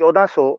1400,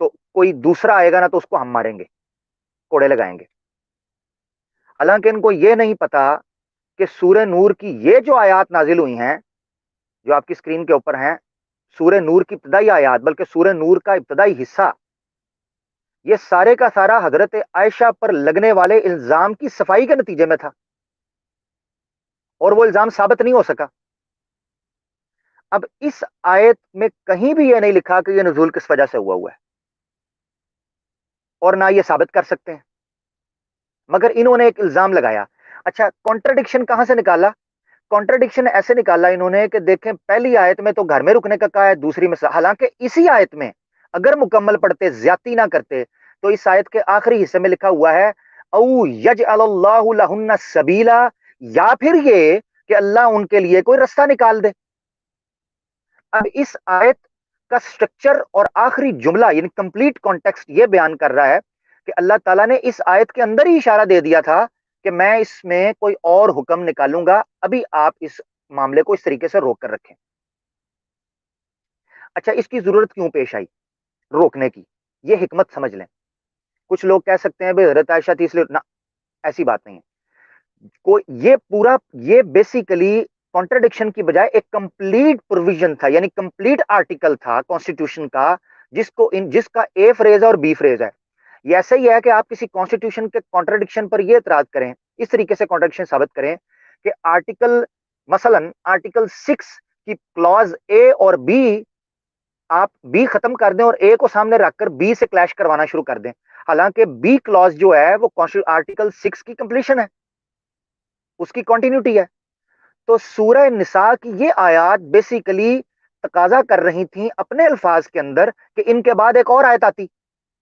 تو کوئی دوسرا آئے گا نا تو اس کو ہم ماریں گے، کوڑے لگائیں گے۔ حالانکہ ان کو یہ نہیں پتا کہ سورہ نور کی یہ جو آیات نازل ہوئی ہیں، جو آپ کی اسکرین کے اوپر ہیں، سورہ نور کی ابتدائی آیات، بلکہ سورہ نور کا ابتدائی حصہ، یہ سارے کا سارا حضرت عائشہ پر لگنے والے الزام کی صفائی کے نتیجے میں تھا، اور وہ الزام ثابت نہیں ہو سکا۔ اب اس آیت میں کہیں بھی یہ نہیں لکھا کہ یہ نزول کس وجہ سے ہوا ہے، اور نہ یہ ثابت کر سکتے ہیں، مگر انہوں نے ایک الزام لگایا۔ اچھا، کانٹرڈکشن کہاں سے نکالا؟ کانٹرڈکشن ایسے نکالا انہوں نے کہ دیکھیں پہلی آیت میں تو گھر میں رکنے کا کہا ہے، دوسری میں حالانکہ اسی آیت میں اگر مکمل پڑھتے، زیادتی نہ کرتے، تو اس آیت کے آخری حصے میں لکھا ہوا ہے او یجعل اللہ لہن سبیلا، یا پھر یہ کہ اللہ ان کے لیے کوئی رستہ نکال دے۔ اب اس آیت کا سٹرکچر اور آخری جملہ یعنی کمپلیٹ کانٹیکسٹ یہ بیان کر رہا ہے کہ اللہ تعالیٰ نے اس آیت کے اندر ہی اشارہ دے دیا تھا کہ میں اس میں کوئی اور حکم نکالوں گا، ابھی آپ اس معاملے کو اس طریقے سے روک کر رکھیں۔ اچھا، اس کی ضرورت کیوں پیش آئی روکنے کی؟ یہ حکمت سمجھ لیں۔ کچھ لوگ کہہ سکتے ہیں بھائی حضرت عائشہ تھی اس لیے، نہ، ایسی بات نہیں ہے۔ کوئی یہ پورا یہ بیسیکلی کانٹرڈکشن کی بجائے ایک کمپلیٹ پروویژن تھا، یعنی کمپلیٹ آرٹیکل تھا کانسٹیٹیوشن کا، جس کا اے فریز ہے اور بی فریز ہے۔ یہ ایسا ہی ہے کہ آپ کسی کانسٹیٹیوشن کے کانٹرڈکشن پر یہ اعتراض کریں، اس طریقے سے کانٹرڈکشن ثابت کریں کہ آرٹیکل مثلا آرٹیکل 6 کی کلوز اے اور بی، آپ بی ختم کر دیں اور اے کو سامنے رکھ کر بی سے کلیش کروانا شروع کر دیں، حالانکہ بی کلوز جو ہے وہ آرٹیکل 6 کی کمپلیشن ہے، اس کی کنٹینیوٹی ہے۔ تو سورہ نساء کی یہ آیات بیسیکلی تقاضا کر رہی تھیں اپنے الفاظ کے اندر کہ ان کے بعد ایک اور آیت آتی،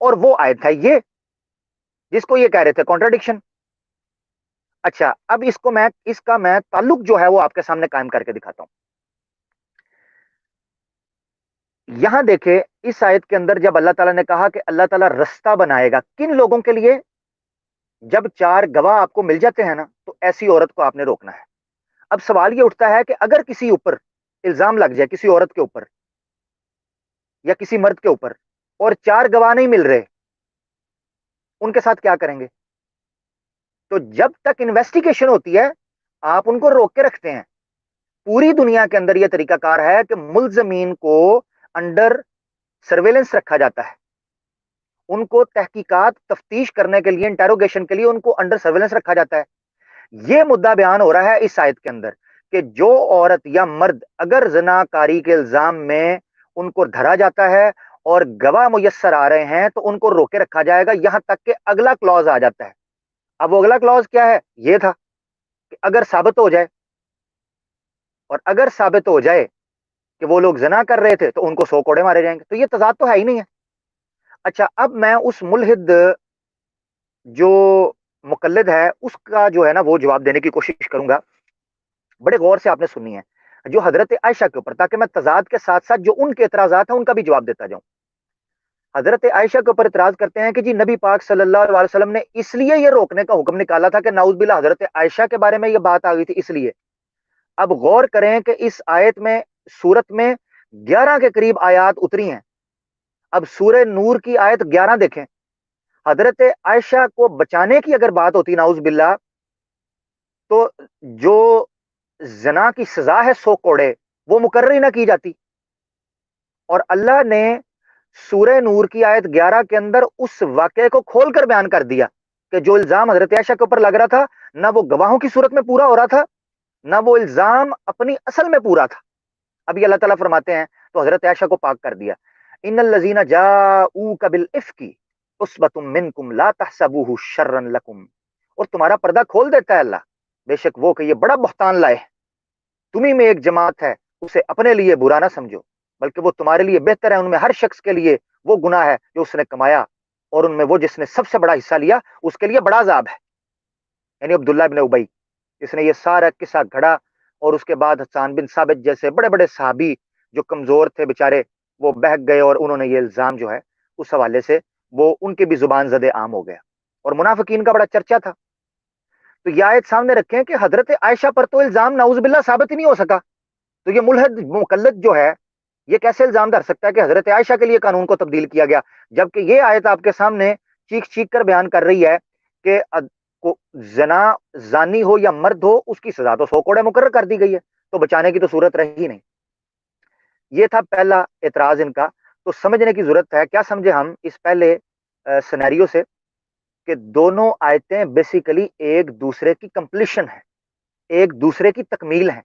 اور وہ آیت ہے یہ جس کو یہ کہہ رہے تھے کانٹرڈکشن۔ اچھا، اب اس کا میں تعلق جو ہے وہ آپ کے سامنے قائم کر کے دکھاتا ہوں۔ یہاں دیکھیں اس آیت کے اندر جب اللہ تعالیٰ نے کہا کہ اللہ تعالیٰ رستہ بنائے گا کن لوگوں کے لیے، جب 4 گواہ آپ کو مل جاتے ہیں نا تو ایسی عورت کو آپ نے روکنا ہے۔ اب سوال یہ اٹھتا ہے کہ اگر کسی اوپر الزام لگ جائے، کسی عورت کے اوپر یا کسی مرد کے اوپر، اور 4 گواہ نہیں مل رہے، ان کے ساتھ کیا کریں گے؟ تو جب تک انویسٹیگیشن ہوتی ہے آپ ان کو روک کے رکھتے ہیں۔ پوری دنیا کے اندر یہ طریقہ کار ہے کہ ملزمین کو انڈر سرویلنس رکھا جاتا ہے، ان کو تحقیقات تفتیش کرنے کے لیے، انٹیروگیشن کے لیے ان کو انڈر سرویلنس رکھا جاتا ہے۔ یہ مدعا بیان ہو رہا ہے اس آیت کے اندر کہ جو عورت یا مرد اگر زناکاری کے الزام میں ان کو دھرا جاتا ہے اور گواہ میسر آ رہے ہیں تو ان کو روکے رکھا جائے گا، یہاں تک کہ اگلا کلوز آ جاتا ہے۔ اب وہ اگلا کلوز کیا ہے؟ یہ تھا کہ اگر ثابت ہو جائے، اور اگر ثابت ہو جائے کہ وہ لوگ زنا کر رہے تھے تو ان کو 100 کوڑے مارے جائیں گے۔ تو یہ تضاد تو ہے ہی نہیں ہے۔ اچھا، اب میں اس ملحد جو مقلد ہے اس کا جو ہے نا وہ جواب دینے کی کوشش کروں گا، بڑے غور سے آپ نے سنی ہے، جو حضرت عائشہ کے اوپر، تاکہ میں تضاد کے ساتھ ساتھ جو ان کے اعتراضات ہیں ان کا بھی جواب دیتا جاؤں۔ حضرت عائشہ کے اوپر اعتراض کرتے ہیں کہ جی نبی پاک صلی اللہ علیہ وسلم نے اس لیے یہ روکنے کا حکم نکالا تھا کہ نعوذ باللہ حضرت عائشہ کے بارے میں یہ بات آ گئی تھی، اس لیے۔ اب غور کریں کہ اس آیت میں، سورت میں 11 کے قریب آیات اتری ہیں۔ اب سورہ نور کی آیت 11 دیکھیں، حضرت عائشہ کو بچانے کی اگر بات ہوتی نعوذ باللہ، تو جو زنا کی سزا ہے 100 کوڑے، وہ مقرر ہی نہ کی جاتی، اور اللہ نے سورہ نور کی آیت 11 کے اندر اس واقعے کو کھول کر بیان کر دیا کہ جو الزام حضرت عائشہ کے اوپر لگ رہا تھا نہ وہ گواہوں کی صورت میں پورا ہو رہا تھا، نہ وہ الزام اپنی اصل میں پورا تھا۔ ابھی اللہ تعالیٰ فرماتے ہیں تو حضرت عائشہ کو پاک کر دیا، ان الذین جاؤک بالافک عصبۃ منکم لا تحسبوہ شرا لکم، اور تمہارا پردہ کھول دیتا ہے اللہ، بے شک وہ کہ یہ بڑا بہتان لائے، تمہیں میں ایک جماعت ہے، اسے اپنے لیے برا نہ سمجھو، بلکہ وہ تمہارے لیے بہتر ہے۔ ان میں ہر شخص کے لیے وہ گناہ ہے جو اس نے کمایا، اور ان میں وہ جس نے سب سے بڑا حصہ لیا اس کے لیے بڑا عذاب ہے، یعنی عبداللہ بن ابی، جس نے یہ سارا قصہ گھڑا، اور اس کے بعد حسان بن ثابت جیسے بڑے بڑے صحابی جو کمزور تھے بیچارے وہ بہک گئے، اور انہوں نے یہ الزام جو ہے اس حوالے سے وہ ان کے بھی زبان زدے عام ہو گیا، اور منافقین کا بڑا چرچا تھا۔ تو یہ آیت سامنے رکھیں کہ حضرت عائشہ پر تو الزام نعوذ باللہ ثابت ہی نہیں ہو سکا، تو یہ ملحد مقلد جو ہے یہ کیسے الزام دھر سکتا ہے کہ حضرت عائشہ کے لیے قانون کو تبدیل کیا گیا، جبکہ یہ آیت آپ کے سامنے چیخ چیخ کر بیان کر رہی ہے کہ زنا زانی ہو یا مرد ہو، اس کی سزا تو 100 کوڑے مقرر کر دی گئی ہے، تو بچانے کی تو صورت رہی نہیں۔ یہ تھا پہلا اعتراض ان کا۔ تو سمجھنے کی ضرورت ہے، کیا سمجھے ہم اس پہلے سینیریو سے، کہ دونوں آیتیں بیسیکلی ایک دوسرے کی کمپلیشن ہے، ایک دوسرے کی تکمیل ہے۔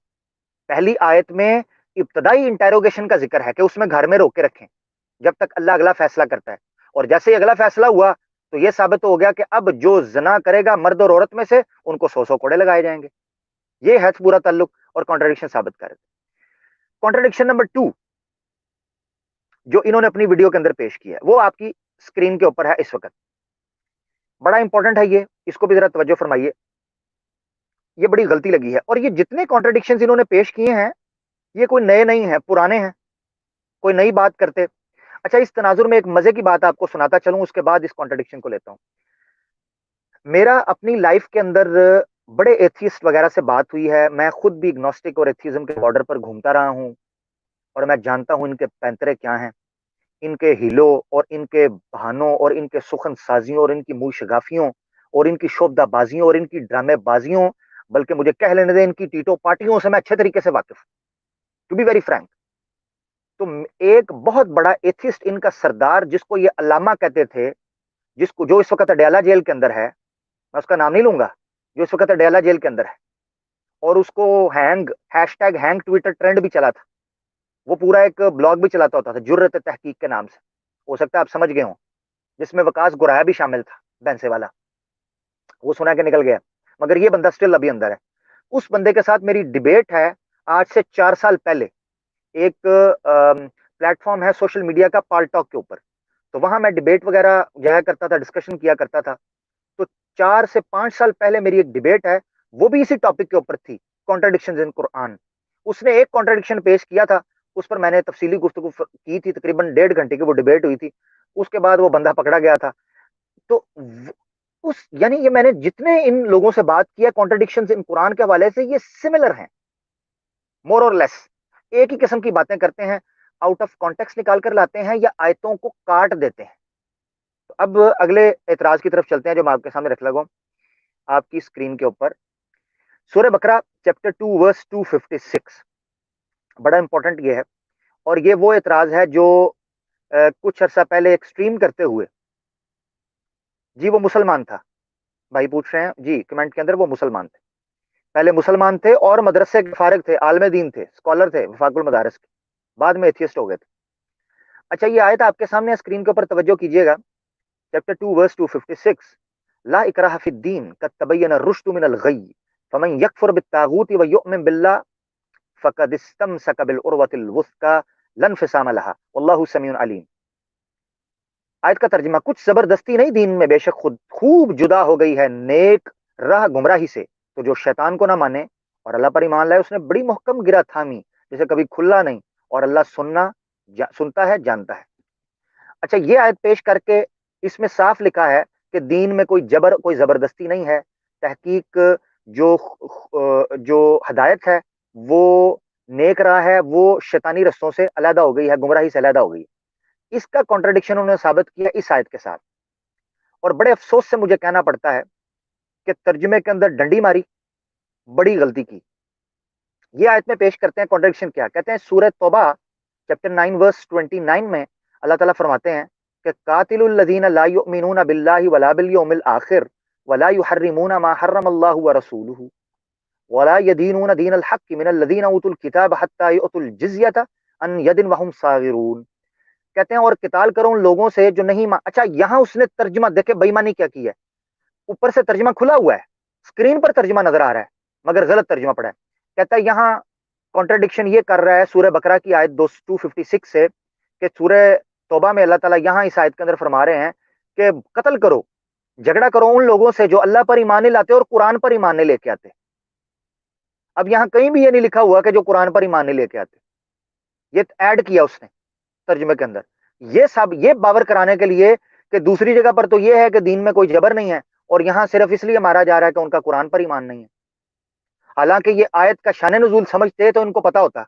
پہلی آیت میں ابتدائی انٹیروگیشن کا ذکر ہے کہ اس میں گھر میں روک کے رکھیں جب تک اللہ اگلا فیصلہ کرتا ہے، اور جیسے ہی اگلا فیصلہ ہوا تو یہ ثابت ہو گیا کہ اب جو زنا کرے گا مرد اور عورت میں سے، ان کو 100 کوڑے لگائے جائیں گے۔ یہ ہے پورا تعلق اور کانٹرڈکشن ثابت کر رہے تھے۔ کانٹرڈکشن نمبر 2 جو انہوں نے اپنی ویڈیو کے اندر پیش کیا ہے، وہ آپ کی اسکرین کے اوپر ہے اس وقت۔ بڑا امپورٹنٹ ہے یہ، اس کو بھی ذرا توجہ فرمائیے، یہ بڑی غلطی لگی ہے۔ اور یہ جتنے کانٹرڈکشن انہوں نے پیش کیے ہیں، یہ کوئی نئے نہیں ہیں، پرانے ہیں، کوئی نئی بات کرتے۔ اچھا، اس تناظر میں ایک مزے کی بات آپ کو سناتا چلوں، اس کے بعد اس کانٹرڈکشن کو لیتا ہوں۔ میرا اپنی لائف کے اندر بڑے ایتھیسٹ وغیرہ سے بات ہوئی ہے، میں خود بھی اگنوسٹک اور ایتھیزم کے بارڈر پر گھومتا رہا ہوں، اور میں جانتا ہوں ان کے پینترے کیا ہیں، ان کے ہیلوں اور ان کے بہانوں اور ان کے سخن سازیوں اور ان کی منہ شگافیوں اور ان کی شوبدہ بازیوں اور ان کی ڈرامے بازیوں، بلکہ مجھے کہہ لینے دیں ان کی ٹیٹو پارٹیوں سے میں اچھے طریقے سے واقف ہوں، ٹو بی ویری فرینک۔ تو ایک بہت بڑا ایتھسٹ ان کا سردار، جس کو یہ علامہ کہتے تھے، جس کو جو اس وقت اڈیالہ جیل کے اندر ہے، میں اس کا نام نہیں لوں گا، جو اس وقت اڈیالہ جیل کے اندر ہے، اور اس کو ہیش ٹیگ ہینگ ٹویٹر ٹرینڈ بھی چلا تھا، وہ پورا ایک بلاگ بھی چلاتا ہوتا تھا جرت تحقیق کے نام سے، ہو سکتا ہے آپ سمجھ گئے ہوں، جس میں وکاس گرایا بھی شامل تھا، بینسے والا، وہ سنا کے نکل گیا، مگر یہ بندہ سٹل ابھی اندر ہے۔ اس بندے کے ساتھ میری ڈیبیٹ ہے آج سے 4 سال پہلے، ایک پلیٹ فارم ہے سوشل میڈیا کا، پال ٹاک کے اوپر، تو وہاں میں ڈیبیٹ وغیرہ جایا کرتا تھا، ڈسکشن کیا کرتا تھا۔ تو 4 سے 5 سال پہلے میری ایک ڈیبیٹ ہے، وہ بھی اسی ٹاپک کے اوپر تھی، کانٹرڈکشنز ان قرآن۔ اس نے ایک کانٹرڈکشن پیش کیا تھا، اس پر میں نے تفصیلی گفتگو کی تھی، تقریباً 1.5 گھنٹے کی وہ ڈیبیٹ ہوئی تھی۔ اس کے بعد وہ بندہ پکڑا گیا تھا۔ تو یعنی یہ میں نے جتنے ان لوگوں سے بات کیا کانٹرڈکشنز ان قرآن کے حوالے سے، یہ سملر ہیں، مور اور لیس، ایک ہی قسم کی باتیں کرتے ہیں، آؤٹ آف کانٹیکس نکال کر لاتے ہیں یا آیتوں کو کاٹ دیتے ہیں۔ تو اب اگلے اعتراض کی طرف چلتے ہیں جو میں آپ کے سامنے رکھ لگا ہوں آپ کی اسکرین کے اوپر، سورہ بقرہ چیپٹر 2 ورس 256، بڑا امپورٹنٹ یہ ہے، اور یہ وہ اعتراض ہے جو کچھ عرصہ پہلے ایکسٹریم کرتے ہوئے، جی وہ مسلمان تھا، بھائی پوچھ رہے ہیں جی کمنٹ کے اندر، وہ مسلمان تھے، پہلے مسلمان تھے اور مدرسے کے فارغ تھے، عالم دین تھے، اسکالر تھے وفاق المدارس کے، بعد میں ایتھیسٹ ہو گئے تھے۔ اچھا، یہ آیت آپ کے سامنے اسکرین کے اوپر توجہ کیجئے گا، چیپٹر 2 ورس 256، لا اکراہ فی الدین قد تبین الرشد من الغی فمن یکفر بالطاغوت ویؤمن باللہ فقد استمسک بالعروۃ الوثقی لا انفصام لها واللہ سمیع علیم۔ آیت کا ترجمہ، کچھ زبردستی نہیں دین میں، بے شک خود خوب جدا ہو گئی ہے نیک راہ گمراہی سے، تو جو شیطان کو نہ مانے اور اللہ پر ایمان لائے، اس نے بڑی محکم گرا تھامی جسے کبھی کھلا نہیں، اور اللہ سنتا ہے، جانتا ہے۔ اچھا، یہ آیت پیش کر کے اس میں صاف لکھا ہے کہ دین میں کوئی جبر، کوئی زبردستی نہیں ہے، تحقیق جو ہدایت ہے وہ نیک راہ ہے، وہ شیطانی رستوں سے علیحدہ ہو گئی ہے، گمراہی سے علیحدہ ہو گئی ہے۔ اس کا کانٹرڈکشن انہوں نے ثابت کیا اس آیت کے ساتھ، اور بڑے افسوس سے مجھے کہنا پڑتا ہے کہ ترجمے کے اندر ڈنڈی ماری، بڑی غلطی کی۔ یہ آیت میں پیش کرتے ہیں کانٹرڈکشن کیا کہتے ہیں، سورہ توبہ چیپٹر 9 ورس 29 میں اللہ تعالیٰ فرماتے ہیں کہ قاتل الذین لا یؤمنون باللہ ولا بالیوم الآخر ولا یحرمون ما حرم اللہ ورسولہ ولا یدینون دین الحق من الذین اوتوا الکتاب حتی یؤتوا الجزیۃ عن ید وہم صاغرون۔ کہتے ہیں اور قتال کرو ان لوگوں سے جو نہیں اچھا، یہاں اس نے ترجمہ دیکھے بے ایمانی کیا کی ہے، اوپر سے ترجمہ کھلا ہوا ہے، اسکرین پر ترجمہ نظر آ رہا ہے مگر غلط ترجمہ پڑا ہے۔ کہتا ہے یہاں کانٹرڈکشن یہ کر رہا ہے سورہ بقرہ کی آیت 256 سے، کہ سورہ توبہ میں اللہ تعالیٰ یہاں اس آیت کے اندر فرما رہے ہیں کہ قتل کرو، جھگڑا کرو ان لوگوں سے جو اللہ پر ایمان نہیں لاتے اور قرآن پر ایمان نہیں لے کے آتے۔ اب یہاں کہیں بھی یہ نہیں لکھا ہوا کہ جو قرآن پر ایمان نہیں لے کے آتے، یہ ایڈ کیا اس نے ترجمے کے اندر، یہ باور کرانے کے لیے کہ دوسری جگہ پر تو یہ ہے کہ دین میں کوئی جبر نہیں ہے، اور یہاں صرف اس لیے مارا جا رہا ہے کہ ان کا قرآن پر ایمان نہیں ہے۔ حالانکہ یہ آیت کا شان نزول سمجھتے تو ان کو پتا ہوتا،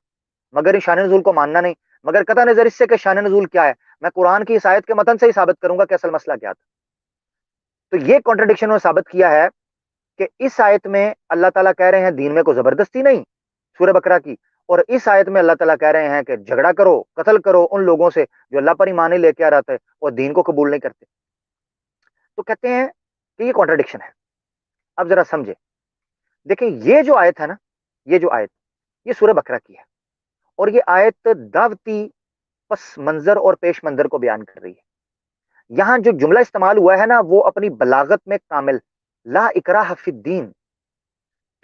مگر اس شان نزول کو ماننا نہیں۔ مگر قطع نظر اس سے کہ شان نزول کیا ہے، میں قرآن کی اس آیت کے متن سے ہی ثابت کروں گا کہ اصل مسئلہ کیا تھا۔ تو یہ کانٹرڈکشن انہوں نے ثابت کیا ہے کہ اس آیت میں اللہ تعالیٰ کہہ رہے ہیں دین میں کوئی زبردستی نہیں، سورہ بقرہ کی، اور اس آیت میں اللہ تعالیٰ کہہ رہے ہیں کہ جھگڑا کرو، قتل کرو ان لوگوں سے جو اللہ پر ایمان نہیں لے کے آ رہا تھے اور دین کو قبول نہیں کرتے۔ تو کہتے ہیں کہ یہ کانٹرڈکشن ہے۔ اب ذرا سمجھے، دیکھیں یہ جو آیت ہے نا، یہ جو آیت یہ سورہ بقرہ کی ہے، اور یہ آیت دعوتی پس منظر اور پیش منظر کو بیان کر رہی ہے۔ یہاں جو جملہ استعمال ہوا ہے نا وہ اپنی بلاغت میں کامل، لا اکراہ فی الدین،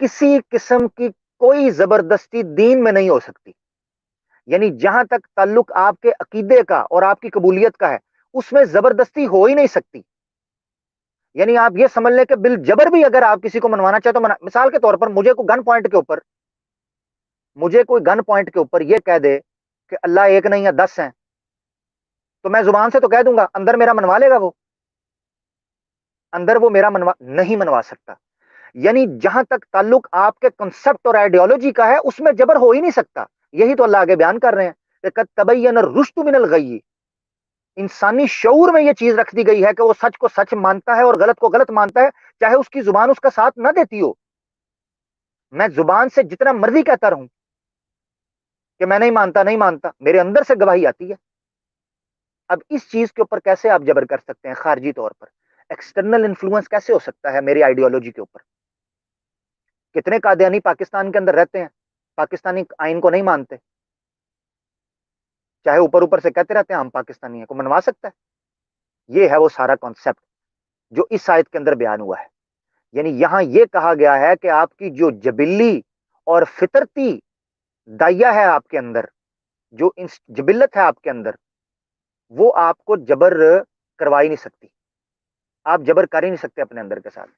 کسی قسم کی کوئی زبردستی دین میں نہیں ہو سکتی، یعنی جہاں تک تعلق آپ کے عقیدے کا اور آپ کی قبولیت کا ہے اس میں زبردستی ہو ہی نہیں سکتی۔ یعنی آپ یہ سمجھ لیں کہ بالجبر بھی اگر آپ کسی کو منوانا چاہے تو مثال کے طور پر مجھے کوئی گن پوائنٹ کے اوپر یہ کہہ دے کہ اللہ ایک نہیں ہے 10 ہیں، تو میں زبان سے تو کہہ دوں گا، اندر میرا منوا لے گا، وہ اندر وہ میرا نہیں منوا سکتا۔ یعنی جہاں تک تعلق آپ کے کنسپٹ اور آئیڈیالوجی کا ہے اس میں جبر ہو ہی نہیں سکتا۔ یہی تو اللہ آگے بیان کر رہے ہیں کہ قد تبین الرشد من الغی، انسانی شعور میں یہ چیز رکھ دی گئی ہے کہ وہ سچ کو سچ مانتا ہے اور غلط کو غلط مانتا ہے، چاہے اس کی زبان اس کا ساتھ نہ دیتی ہو۔ میں زبان سے جتنا مرضی کہتا رہوں کہ میں نہیں مانتا، میرے اندر سے گواہی آتی ہے۔ اب اس چیز کے اوپر کیسے آپ جبر کر سکتے ہیں؟ خارجی طور پر ایکسٹرنل انفلوئنس کیسے ہو سکتا ہے میری آئیڈیالوجی کے اوپر؟ کتنے قادیانی پاکستان کے اندر رہتے ہیں، پاکستانی آئین کو نہیں مانتے، چاہے اوپر اوپر سے کہتے رہتے ہیں ہم پاکستانی ہیں، کو منوا سکتا ہے؟ یہ ہے وہ سارا کانسیپٹ جو اس آیت کے اندر بیان ہوا ہے۔ یعنی یہاں یہ کہا گیا ہے کہ آپ کی جو جبلی اور فطرتی دائیا ہے آپ کے اندر، جو جبلت ہے آپ کے اندر، وہ آپ کو جبر کروا ہی نہیں سکتی، آپ جبر کر ہی نہیں سکتے اپنے اندر کے ساتھ۔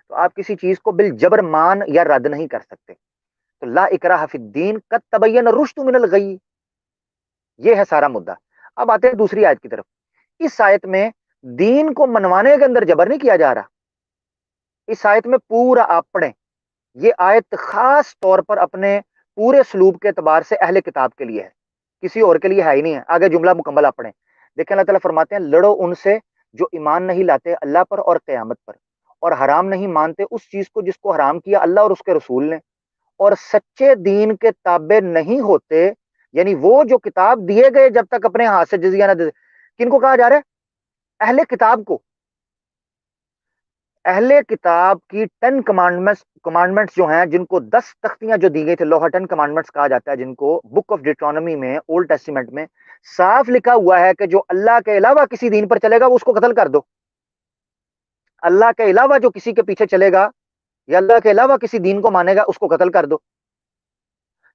تو آپ کسی چیز کو بالجبر مان یا رد نہیں کر سکتے۔ تو لا اکراہ فی الدین قد تبین الرشد من الغی، یہ ہے سارا مدعا۔ اب آتے ہیں دوسری آیت کی طرف۔ اس آیت میں دین کو منوانے کے اندر جبر نہیں کیا جا رہا۔ اس آیت میں پورا آپ پڑھیں، یہ آیت خاص طور پر اپنے پورے سلوک کے اعتبار سے اہل کتاب کے لیے ہے، کسی اور کے لیے ہے ہی نہیں ہے۔ آگے جملہ مکمل آپ پڑھیں، دیکھیں اللہ تعالیٰ فرماتے ہیں لڑو ان سے جو ایمان نہیں لاتے اللہ پر اور قیامت پر، اور حرام نہیں مانتے اس چیز کو جس کو حرام کیا اللہ اور اس کے رسول نے، اور سچے دین کے تابع نہیں ہوتے، یعنی وہ جو کتاب دیے گئے جب تک اپنے ہاتھ سے جزیہ نہ دے۔ کن کو کہا جا رہا ہے؟ اہل کتاب کو۔ اہل کتاب کی 10 کمانڈمنٹس جو ہیں، جن کو 10 تختیاں جو دی گئی تھی، لوہا 10 کمانڈمنٹس کہا جاتا ہے، جن کو بک آف ڈیٹرانومی میں اولڈ ٹیسٹیمنٹ میں صاف لکھا ہوا ہے کہ جو اللہ کے علاوہ کسی دین پر چلے گا وہ اس کو قتل کر دو۔ اللہ کے علاوہ جو کسی کے پیچھے چلے گا یا اللہ کے علاوہ کسی دین کو مانے گا اس کو قتل کر دو۔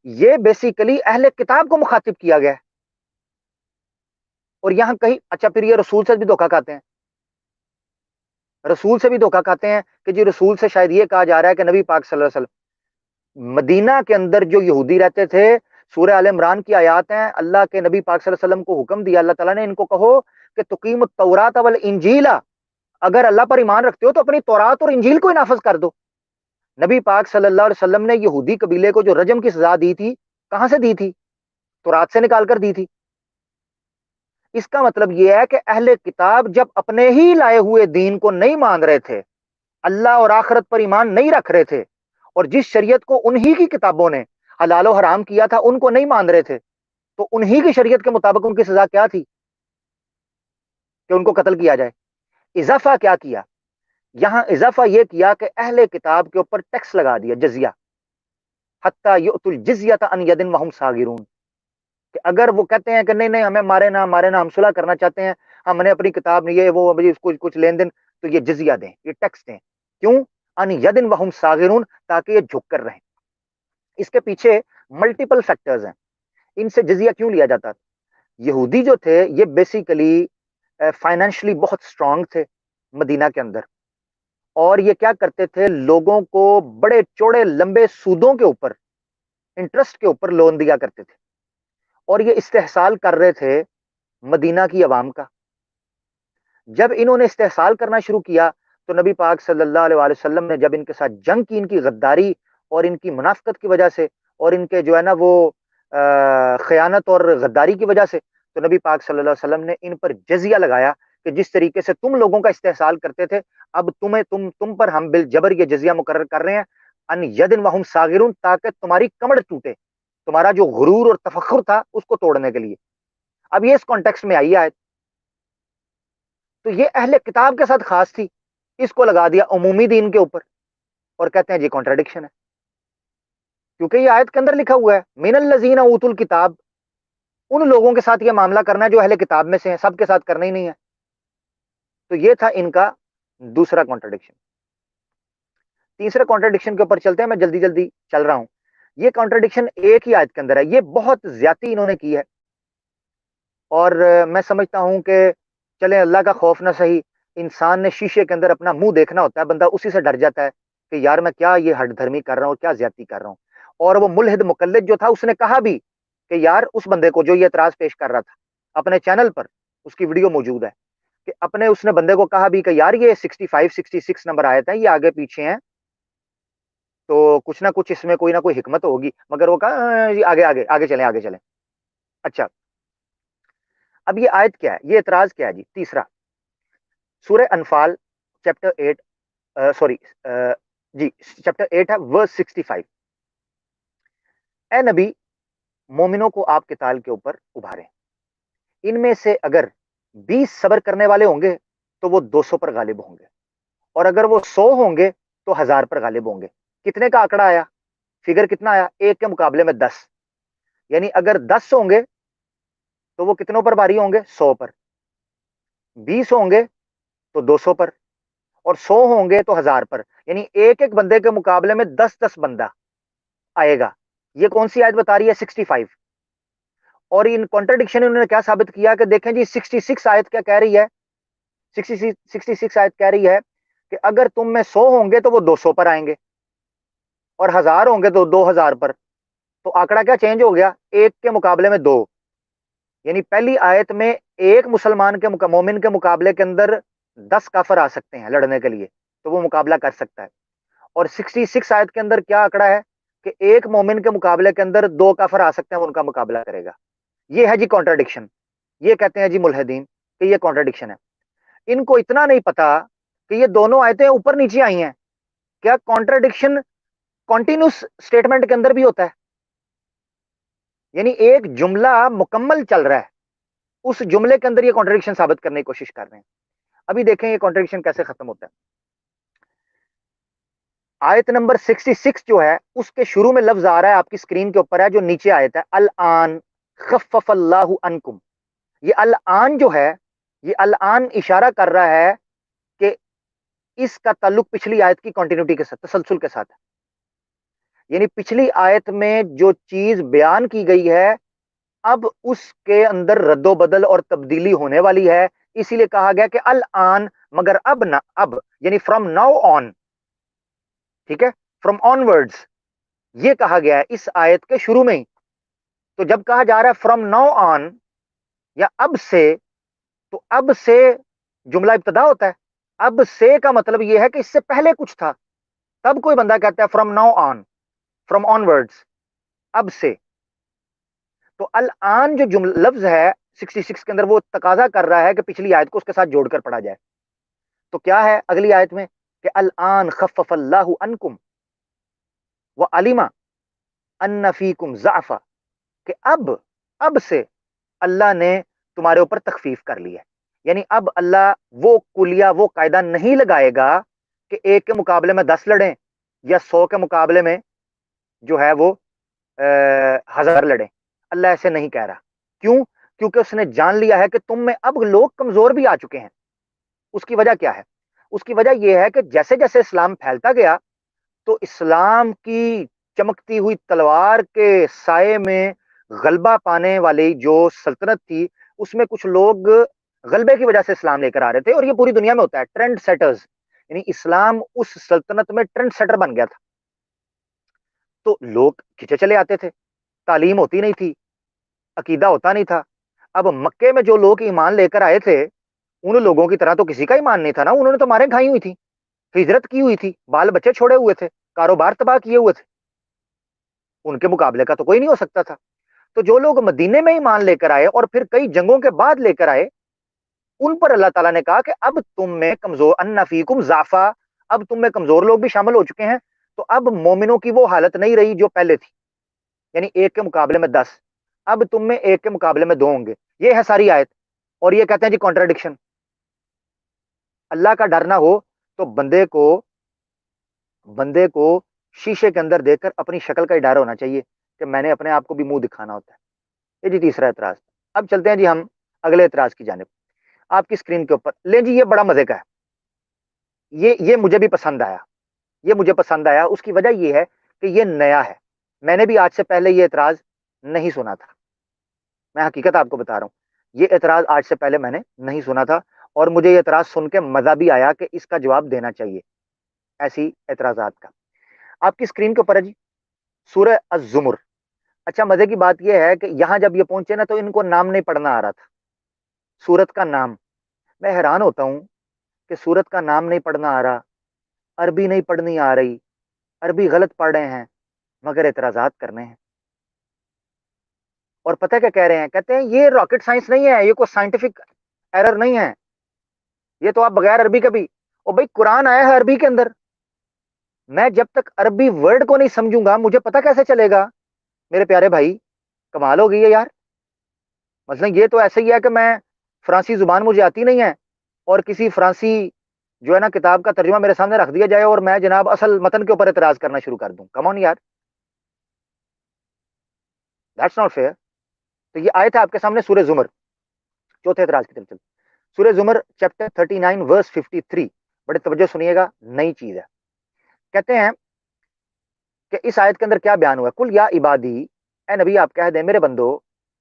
یہ بیسیکلی اہل کتاب کو مخاطب کیا گیا ہے۔ اور یہاں کہیں اچھا پھر یہ رسول سے بھی دھوکہ کھاتے ہیں، رسول سے بھی دھوکہ کھاتے ہیں کہ جی رسول سے شاید یہ کہا جا رہا ہے کہ نبی پاک صلی اللہ علیہ وسلم، مدینہ کے اندر جو یہودی رہتے تھے، سورہ آل عمران کی آیات ہیں، اللہ کے نبی پاک صلی اللہ علیہ وسلم کو حکم دیا اللہ تعالیٰ نے، ان کو کہو کہ تقیم التورات والانجیل، اگر اللہ پر ایمان رکھتے ہو تو اپنی تورات اور انجیل کو نافذ کر دو۔ نبی پاک صلی اللہ علیہ وسلم نے یہودی قبیلے کو جو رجم کی سزا دی تھی کہاں سے دی تھی؟ تورات سے نکال کر دی تھی۔ اس کا مطلب یہ ہے کہ اہل کتاب جب اپنے ہی لائے ہوئے دین کو نہیں مان رہے تھے، اللہ اور آخرت پر ایمان نہیں رکھ رہے تھے، اور جس شریعت کو انہی کی کتابوں نے حلال و حرام کیا تھا ان کو نہیں مان رہے تھے، تو انہی کی شریعت کے مطابق ان کی سزا کیا تھی کہ ان کو قتل کیا جائے۔ اضافہ کیا کیا یہاں؟ اضافہ یہ کیا کہ اہل کتاب کے اوپر ٹیکس لگا دیا، جزیہ، حتی یؤتوا الجزیۃ عن ید وہم صاغرون، کہ اگر وہ کہتے ہیں کہ نہیں نہیں ہمیں مارے نہ ہم صلح کرنا چاہتے ہیں، ہم نے اپنی کتاب نہیں یہ وہ کچھ لین دین، تو یہ جزیہ دیں، یہ ٹیکس دیں۔ کیوں؟ ان یدن وہم صاغرون، تاکہ یہ جھک کر رہیں۔ اس کے پیچھے ملٹیپل فیکٹرز ہیں، ان سے جزیہ کیوں لیا جاتا تھا؟ یہودی جو تھے یہ بیسیکلی فائنینشلی بہت سٹرونگ تھے مدینہ کے اندر، اور یہ کیا کرتے تھے؟ لوگوں کو بڑے چوڑے لمبے سودوں کے اوپر، انٹرسٹ کے اوپر لون دیا کرتے تھے، اور یہ استحصال کر رہے تھے مدینہ کی عوام کا۔ جب انہوں نے استحصال کرنا شروع کیا تو نبی پاک صلی اللہ علیہ وآلہ وسلم نے جب ان کے ساتھ جنگ کی، ان کی غداری اور ان کی منافقت کی وجہ سے، اور ان کے جو ہے نا وہ خیانت اور غداری کی وجہ سے، تو نبی پاک صلی اللہ علیہ وسلم نے ان پر جزیہ لگایا کہ جس طریقے سے تم لوگوں کا استحصال کرتے تھے، اب تم پر ہم بالجبر یہ جزیہ مقرر کر رہے ہیں، ان یدن وہم صاغرون، تاکہ تمہاری کمر ٹوٹے، تمہارا جو غرور اور تفخر تھا اس کو توڑنے کے لیے۔ اب یہ اس کانٹیکسٹ میں آئی آیت، تو یہ اہل کتاب کے ساتھ خاص تھی، اس کو لگا دیا عمومی دین کے اوپر، اور کہتے ہیں جی کانٹراڈکشن ہے، کیونکہ یہ آیت کے اندر لکھا ہوا ہے من الذین اوتوا الکتاب، ان لوگوں کے ساتھ یہ معاملہ کرنا ہے جو اہل کتاب میں سے ہیں، سب کے ساتھ کرنا ہی نہیں ہے۔ تو یہ تھا ان کا دوسرا کانٹراڈکشن۔ تیسرے کانٹراڈکشن کے اوپر چلتے ہیں، میں جلدی جلدی چل رہا ہوں۔ یہ کانٹراڈکشن ایک ہی آیت کے اندر ہے، یہ بہت زیادتی انہوں نے کی ہے، اور میں سمجھتا ہوں کہ چلیں اللہ کا خوف نہ صحیح، انسان نے شیشے کے اندر اپنا منہ دیکھنا ہوتا ہے، بندہ اسی سے ڈر جاتا ہے کہ یار میں کیا یہ ہٹ دھرمی کر رہا ہوں، کیا زیادتی کر رہا ہوں۔ اور وہ ملحد مقلد جو تھا اس نے کہا بھی کہ یار اس بندے کو جو یہ اعتراض پیش کر رہا تھا اپنے چینل پر، اس کی ویڈیو موجود ہے، کہ اس نے بندے کو کہا بھی کہ یار یہ 65 66 نمبر آئے تھے، یہ آگے پیچھے ہیں، تو کچھ نہ کچھ اس میں کوئی نہ کوئی حکمت ہوگی، مگر وہ کہا جی آگے آگے آگے چلیں آگے چلیں۔ اچھا، اب یہ آیت کیا ہے، یہ اعتراض کیا ہے جی؟ تیسرا، سورہ انفال چیپٹر 8، سوری جی چیپٹر 8 ہے ورس 65، اے نبی مومنوں کو آپ قتال کے اوپر ابھاریں، ان میں سے اگر 20 صبر کرنے والے ہوں گے تو وہ 200 پر غالب ہوں گے، اور اگر وہ 100 ہوں گے تو 1000 پر غالب ہوں گے۔ کتنے کا آنکڑا آیا، فگر کتنا آیا؟ ایک کے مقابلے میں 10، یعنی اگر 10 ہوں گے تو وہ کتنوں پر بھاری ہوں گے؟ 100 پر، 20 ہوں گے تو 200 پر، اور 100 ہوں گے تو 1000 پر، یعنی ایک ایک بندے کے مقابلے میں 10 بندہ آئے گا۔ یہ کون سی آیت بتا رہی ہے؟ 65۔ اور ان کانٹرڈکشن انہوں نے کیا ثابت کیا کہ دیکھیں جی 66 آیت کیا کہہ رہی ہے، 66 آیت کہہ رہی ہے کہ اگر تم میں 100 ہوں گے تو وہ 200 پر آئیں گے، اور 1000 ہوں گے تو 2000 پر، تو آنکڑا کیا چینج ہو گیا؟ ایک کے مقابلے میں 2، یعنی پہلی آیت میں ایک مسلمان کے مومن کے مقابلے کے اندر 10 کافر آ سکتے ہیں لڑنے کے لیے، تو وہ مقابلہ کر سکتا ہے، اور 66 آیت کے اندر کیا آنکڑا ہے کہ ایک مومن کے مقابلے کے اندر 2 کافر آ سکتے ہیں، ان کا مقابلہ کرے گا۔ یہ ہے جی کانٹرڈکشن، یہ کہتے ہیں جی ملحدین کہ یہ کانٹرڈکشن ہے۔ ان کو اتنا نہیں پتا کہ یہ دونوں آیتیں اوپر نیچے آئی ہیں، کیا کانٹرڈکشن کنٹینیوس سٹیٹمنٹ کے اندر بھی ہوتا ہے، یعنی ایک جملہ مکمل چل رہا ہے، اس جملے کے اندر یہ کانٹرڈکشن ثابت کرنے کی کوشش کر رہے ہیں۔ ابھی دیکھیں یہ کانٹرڈکشن کیسے ختم ہوتا ہے۔ آیت نمبر 66 جو ہے اس کے شروع میں لفظ آ رہا ہے، آپ کی اسکرین کے اوپر ہے، جو نیچے آیت ہے، الآن خفف اللہ عنکم۔ یہ الآن جو ہے، یہ الآن اشارہ کر رہا ہے کہ اس کا تعلق پچھلی آیت کی کنٹینیوٹی کے ساتھ، تسلسل کے ساتھ ہے، یعنی پچھلی آیت میں جو چیز بیان کی گئی ہے اب اس کے اندر رد و بدل اور تبدیلی ہونے والی ہے، اسی لیے کہا گیا کہ الآن، مگر اب نہ، اب یعنی فرام ناؤ آن، ٹھیک ہے، فرام آن ورڈز، یہ کہا گیا ہے اس آیت کے شروع میں ہی۔ تو جب کہا جا رہا ہے فرام ناؤ آن یا اب سے، تو اب سے جملہ ابتدا ہوتا ہے، اب سے کا مطلب یہ ہے کہ اس سے پہلے کچھ تھا، تب کوئی بندہ کہتا ہے from now on, from on words, اب سے۔ تو الآن جو جملہ لفظ ہے 66 کے اندر، وہ تقاضا کر رہا ہے کہ پچھلی آیت کو اس کے ساتھ جوڑ کر پڑھا جائے۔ تو کیا ہے اگلی آیت میں کہ الآن خفف اللہ عنکم وعلم ان فیکم ضعفا، کہ اب سے اللہ نے تمہارے اوپر تخفیف کر لی ہے، یعنی اب اللہ وہ کلیہ، وہ قاعدہ نہیں لگائے گا کہ ایک کے مقابلے میں 10 لڑیں یا 100 کے مقابلے میں جو ہے وہ 1000 لڑیں۔ اللہ ایسے نہیں کہہ رہا، کیوں؟ کیونکہ اس نے جان لیا ہے کہ تم میں اب لوگ کمزور بھی آ چکے ہیں۔ اس کی وجہ کیا ہے؟ اس کی وجہ یہ ہے کہ جیسے جیسے اسلام پھیلتا گیا تو اسلام کی چمکتی ہوئی تلوار کے سائے میں غلبہ پانے والی جو سلطنت تھی، اس میں کچھ لوگ غلبے کی وجہ سے اسلام لے کر آ رہے تھے، اور یہ پوری دنیا میں ہوتا ہے، ٹرینڈ سیٹرز، یعنی اسلام اس سلطنت میں ٹرینڈ سیٹر بن گیا تھا، تو لوگ کھینچے چلے آتے تھے، تعلیم ہوتی نہیں تھی، عقیدہ ہوتا نہیں تھا۔ اب مکے میں جو لوگ ایمان لے کر آئے تھے، ان لوگوں کی طرح تو کسی کا ایمان نہیں تھا نا، انہوں نے تو مارے کھائی ہوئی تھی، ہجرت کی ہوئی تھی، بال بچے چھوڑے ہوئے تھے، کاروبار تباہ کیے ہوئے تھے، ان کے مقابلے کا تو کوئی نہیں ہو سکتا تھا۔ تو جو لوگ مدینے میں ایمان لے کر آئے اور پھر کئی جنگوں کے بعد لے کر آئے، ان پر اللہ تعالیٰ نے کہا کہ اب تم میں کمزور ان فیکم ضعفا، اب تم میں کمزور لوگ بھی شامل ہو چکے ہیں، تو اب مومنوں کی وہ حالت نہیں رہی جو پہلے تھی، یعنی ایک کے مقابلے میں 10، اب تم میں ایک کے مقابلے میں 2 ہوں گے. یہ ہے ساری آیت. اور یہ کہتے ہیں جی کانٹراڈکشن. اللہ کا ڈر نہ ہو تو بندے کو شیشے کے اندر دیکھ کر اپنی شکل کا ہی ڈر ہونا چاہیے کہ میں نے اپنے آپ کو بھی منہ دکھانا ہوتا ہے. یہ جی تیسرا اعتراض. اب چلتے ہیں جی ہم اگلے اعتراض کی جانب. آپ کی اسکرین کے اوپر لیں جی، یہ بڑا مزے کا ہے، یہ مجھے بھی پسند آیا، یہ مجھے پسند آیا. اس کی وجہ یہ ہے کہ یہ نیا ہے، میں نے بھی آج سے پہلے یہ اعتراض نہیں سنا تھا. میں حقیقت آپ کو بتا رہا ہوں، یہ اعتراض آج سے پہلے میں نے نہیں سنا تھا، اور مجھے یہ اعتراض سن کے مزہ بھی آیا کہ اس کا جواب دینا چاہیے ایسی اعتراضات کا. آپ کی اسکرین کے اوپر ہے جی سورہ الزمر. اچھا مزے کی بات یہ ہے کہ یہاں جب یہ پہنچے نا تو ان کو نام نہیں پڑھنا آ رہا تھا، سورت کا نام. میں حیران ہوتا ہوں کہ سورت کا نام نہیں پڑھنا آ رہا، عربی نہیں پڑھنی آ رہی، عربی غلط پڑھ رہے ہیں، مگر اعتراضات کرنے ہیں. اور پتہ کیا کہہ رہے ہیں؟ کہتے ہیں یہ راکٹ سائنس نہیں ہے، یہ کوئی سائنٹیفک ایرر نہیں ہے، یہ تو آپ بغیر عربی کا بھی. اور بھائی قرآن آیا ہے عربی کے اندر، میں جب تک عربی ورڈ کو نہیں سمجھوں گا مجھے پتہ کیسے چلے گا؟ میرے پیارے بھائی کمال ہو گئی ہے یار. مثلا یہ تو ایسے ہی ہے کہ میں فرانسی زبان مجھے آتی نہیں ہے اور کسی فرانسی جو ہے نا کتاب کا ترجمہ میرے سامنے رکھ دیا جائے اور میں جناب اصل متن کے اوپر اعتراض کرنا شروع کر دوں. کم آن یار، دیٹس ناٹ فیئر. تو یہ آیت ہے آپ کے سامنے سورہ زمر. چوتھے اعتراض کی طرف چلتے. سورہ زمر چیپٹر 39 ورس 53. بڑے توجہ سنیے گا، نئی چیز ہے. کہتے ہیں کہ اس آیت کے اندر کیا بیان ہوا ہے؟ کل یا عبادی، اے نبی آپ کہہ دیں میرے بندو،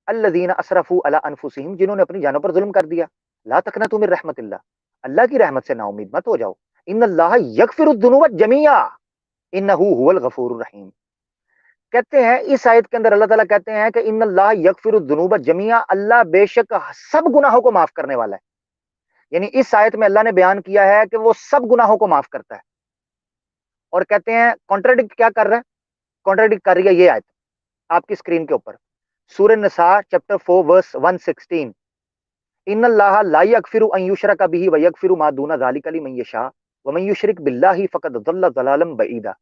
الذین اسرفوا علی انفسہم، جنہوں نے اپنی جانوں پر ظلم کر دیا، لا تقنطوا من رحمت اللہ، اللہ کی رحمت سے نا امید مت ہو جاؤ. ان اللہ یغفر الذنوب جميعا انہ هو الغفور الرحیم. کہتے ہیں اس آیت کے اندر اللہ تعالیٰ کہتے ہیں کہ ان اللہ یغفر الذنوب جميعا، اللہ بے شک سب گناہوں کو معاف کرنے والا ہے. یعنی اس آیت میں اللہ نے بیان کیا ہے کہ وہ سب گناہوں کو معاف کرتا ہے. اور کہتے ہیں کانٹراڈکٹ کیا کر رہا ہے؟ کانٹراڈکٹ کر رہی ہے یہ آیت آپ کی اسکرین کے اوپر سورہ نساء چیپٹر 4 ورس 116. ان اللہ لا یغفر ان یشرک بہ ویغفر ما دون ذلک لمن یشاء ومن یشرک باللہ فقد ضل ضلالا بعیدا.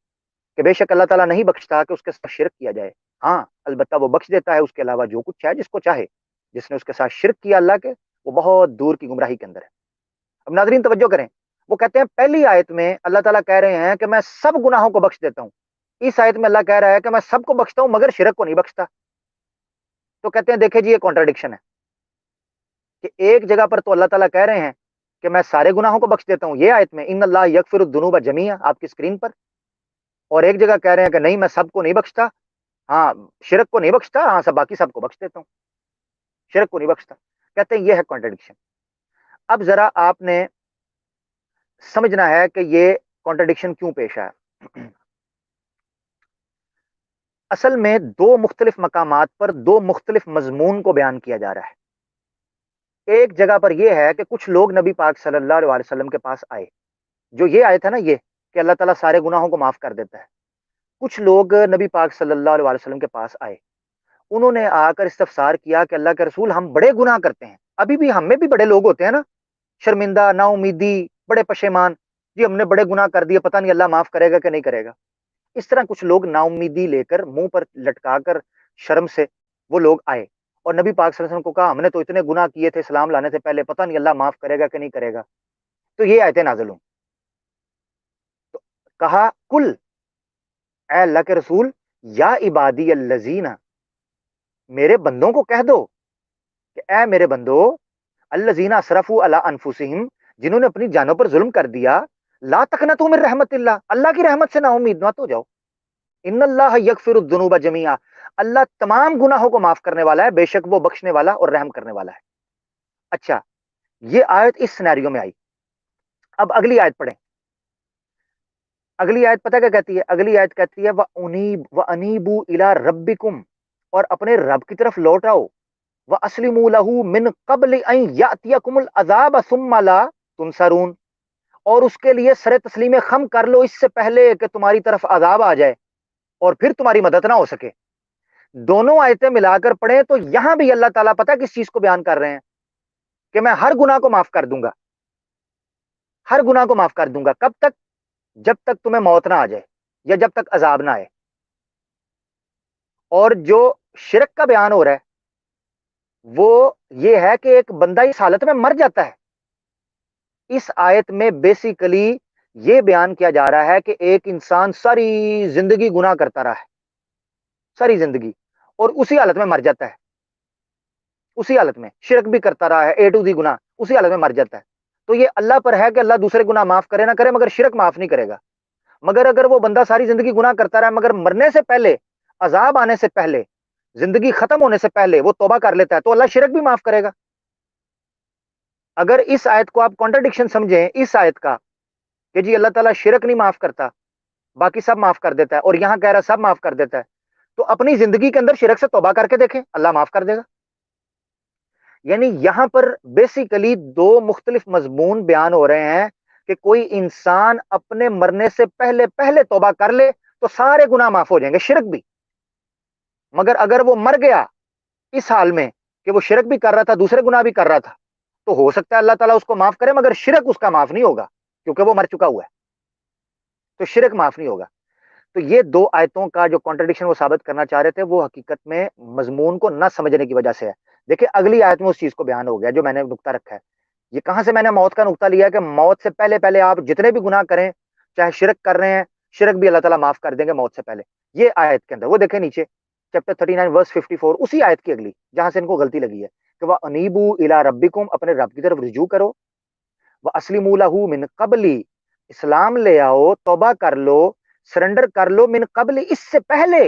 کہ بے شک اللہ تعالیٰ نہیں بخشتا کہ اس کے ساتھ شرک کیا جائے، ہاں البتہ وہ بخش دیتا ہے اس کے علاوہ جو کچھ چاہے جس کو چاہے. جس نے اس کے ساتھ شرک کیا اللہ کے، وہ بہت دور کی گمراہی کے اندر ہے. اب ناظرین توجہ کریں، وہ کہتے ہیں پہلی آیت میں اللہ تعالیٰ کہہ رہے ہیں کہ میں سب گناہوں کو بخش دیتا ہوں. اس آیت میں اللہ کہہ رہا ہے کہ میں سب کو بخشتا ہوں مگر شرک کو نہیں بخشتا. تو کہتے ہیں دیکھیں جی یہ کانٹراڈکشن ہے کہ ایک جگہ پر تو اللہ تعالیٰ کہہ رہے ہیں کہ میں سارے گناہوں کو بخش دیتا ہوں، یہ آیت میں ان اللہ یغفر الذنوب جميعا آپ کی اسکرین پر، اور ایک جگہ کہہ رہے ہیں کہ نہیں میں سب کو نہیں بخشتا، ہاں شرک کو نہیں بخشتا، ہاں سب باقی سب کو بخش دیتا ہوں، شرک کو نہیں بخشتا. کہتے ہیں یہ ہے کانٹراڈکشن. اب ذرا آپ نے سمجھنا ہے کہ یہ کانٹراڈکشن کیوں پیش آیا. اصل میں دو مختلف مقامات پر دو مختلف مضمون کو بیان کیا جا رہا ہے. ایک جگہ پر یہ ہے کہ کچھ لوگ نبی پاک صلی اللہ علیہ وسلم کے پاس آئے، جو یہ آیت ہے نا یہ کہ اللہ تعالیٰ سارے گناہوں کو معاف کر دیتا ہے. کچھ لوگ نبی پاک صلی اللہ علیہ وسلم کے پاس آئے، انہوں نے آ کر استفسار کیا کہ اللہ کے رسول ہم بڑے گناہ کرتے ہیں، ابھی بھی ہم میں بھی بڑے لوگ ہوتے ہیں نا، شرمندہ، نا امیدی، بڑے پشیمان، جی ہم نے بڑے گناہ کر دیے، پتہ نہیں اللہ معاف کرے گا کہ نہیں کرے گا. اس طرح کچھ لوگ نا امیدی لے کر منہ پر لٹکا کر شرم سے وہ لوگ آئے اور نبی پاک صلی اللہ علیہ وسلم کو کہا ہم نے تو اتنے گناہ کیے تھے اسلام لانے سے پہلے، پتہ نہیں اللہ معاف کرے گا کہ نہیں کرے گا. تو یہ آیتیں نازل ہوں. تو کہا کل، اے اللہ کے رسول، یا عبادی الذین، میرے بندوں کو کہہ دو کہ اے میرے بندو، الذین اسرفوا علی انفسہم، جنہوں نے اپنی جانوں پر ظلم کر دیا، لا تقنطوا من رحمت اللہ، اللہ کی رحمت سے نا امید مت ہو جاؤ. ان اللہ یغفر الذنوب جميعا، اللہ تمام گناہوں کو معاف کرنے والا ہے، بے شک وہ بخشنے والا اور رحم کرنے والا ہے. اچھا یہ آیت اس سینیریو میں آئی. اب اگلی آیت پڑھیں. اگلی آیت پتہ کیا کہتی ہے؟ اگلی آیت کہتی ہے وَأَنِيبُوا إِلَىٰ رَبِّكُمْ، اور اپنے رب کی طرف لوٹ آؤ، وَأَسْلِمُوا لَهُ مِن قَبْلِ أَن يَأْتِيَكُمُ الْعَذَابُ ثُمَّ لَا تُنصَرُونَ، اور اس کے لیے سر تسلیم خم کر لو اس سے پہلے کہ تمہاری طرف عذاب آ جائے اور پھر تمہاری مدد نہ ہو سکے. دونوں آیتیں ملا کر پڑھیں تو یہاں بھی اللہ تعالیٰ پتہ کس چیز کو بیان کر رہے ہیں کہ میں ہر گناہ کو معاف کر دوں گا، ہر گناہ کو معاف کر دوں گا. کب تک؟ جب تک تمہیں موت نہ آ جائے یا جب تک عذاب نہ آئے. اور جو شرک کا بیان ہو رہا ہے وہ یہ ہے کہ ایک بندہ اس حالت میں مر جاتا ہے. اس آیت میں بیسیکلی یہ بیان کیا جا رہا ہے کہ ایک انسان ساری زندگی گناہ کرتا رہا ہے، ساری زندگی، اور اسی حالت میں مر جاتا ہے، اسی حالت میں شرک بھی کرتا رہا ہے، اے ٹو دی گناہ، اسی حالت میں مر جاتا ہے. تو یہ اللہ پر ہے کہ اللہ دوسرے گناہ معاف کرے نہ کرے، مگر شرک معاف نہیں کرے گا. مگر اگر وہ بندہ ساری زندگی گناہ کرتا رہا ہے مگر مرنے سے پہلے، عذاب آنے سے پہلے، زندگی ختم ہونے سے پہلے وہ توبہ کر لیتا ہے تو اللہ شرک بھی معاف کرے گا. اگر اس آیت کو آپ کانٹرڈکشن سمجھیں اس آیت کا کہ جی اللہ تعالیٰ شرک نہیں معاف کرتا، باقی سب معاف کر دیتا ہے، اور یہاں کہہ رہا ہے سب معاف کر دیتا ہے، تو اپنی زندگی کے اندر شرک سے توبہ کر کے دیکھیں، اللہ معاف کر دے گا. یعنی یہاں پر بیسیکلی دو مختلف مضمون بیان ہو رہے ہیں کہ کوئی انسان اپنے مرنے سے پہلے پہلے توبہ کر لے تو سارے گناہ معاف ہو جائیں گے، شرک بھی. مگر اگر وہ مر گیا اس حال میں کہ وہ شرک بھی کر رہا تھا، دوسرے گناہ بھی کر رہا تھا، تو ہو سکتا ہے اللہ تعالیٰ اس کو معاف کرے مگر شرک اس کا معاف نہیں ہوگا کیونکہ وہ مر چکا ہوا ہے، تو شرک معاف نہیں ہوگا. تو یہ دو آیتوں کا جو کانٹرڈکشن وہ ثابت کرنا چاہ رہے تھے وہ حقیقت میں مضمون کو نہ سمجھنے کی وجہ سے ہے. دیکھیں اگلی آیت میں اس چیز کو بیان ہو گیا جو میں نے نقطہ رکھا ہے. یہ کہاں سے میں نے موت کا نقطہ لیا کہ موت سے پہلے پہلے آپ جتنے بھی گناہ کریں، چاہے شرک کر رہے ہیں، شرک بھی اللہ تعالیٰ معاف کر دیں گے موت سے پہلے. یہ آیت کے اندر وہ دیکھیں نیچے چیپٹر 39 ورس 54، اسی آیت کی اگلی جہاں سے ان کو غلطی لگی ہے کہ وہ انیبو الی ربکم، اپنے رب کی طرف رجوع کرو، وہ اسلموا لہ من قبلی، اسلام لے آؤ، توبہ کر لو، سرنڈر کر لو، من قبل، اس سے پہلے،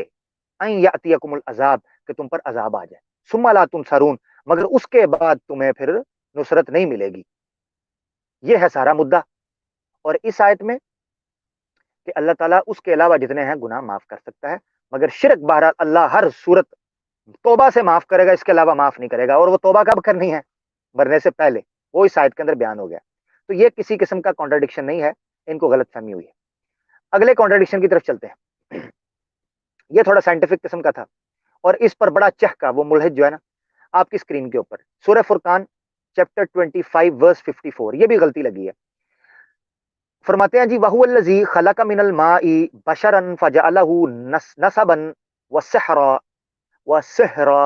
ان یاتیکم العذاب، کہ تم پر عذاب آ جائے، ثم لا تنصرون، مگر اس کے بعد تمہیں پھر نصرت نہیں ملے گی. یہ ہے سارا مدعا. اور اس آیت میں کہ اللہ تعالیٰ اس کے علاوہ جتنے ہیں گناہ معاف کر سکتا ہے، مگر شرک بہرحال اللہ ہر صورت توبہ سے معاف کرے گا، اس کے علاوہ معاف نہیں کرے گا. اور وہ توبہ کب کرنی ہے؟ مرنے سے پہلے. وہ اس آیت کے اندر بیان ہو گیا. تو یہ کسی قسم کا کانٹرڈکشن نہیں ہے، ان کو غلط فہمی ہوئی ہے. اگلے کانٹرڈکشن کی طرف چلتے ہیں. یہ تھوڑا سائنٹیفک قسم کا تھا اور اس پر بڑا چہکا وہ ملحد جو ہے نا آپ کی اسکرین کے اوپر، سورہ فرقان چیپٹر 25 ورس 54، یہ بھی غلطی لگی ہے. فرماتے ہیں جی وَهُوَ الَّذِي خَلَقَ مِنَ الْمَاءِ بَشَرًا فَجَعَلَهُ نَسَبًا وَسِحْرًا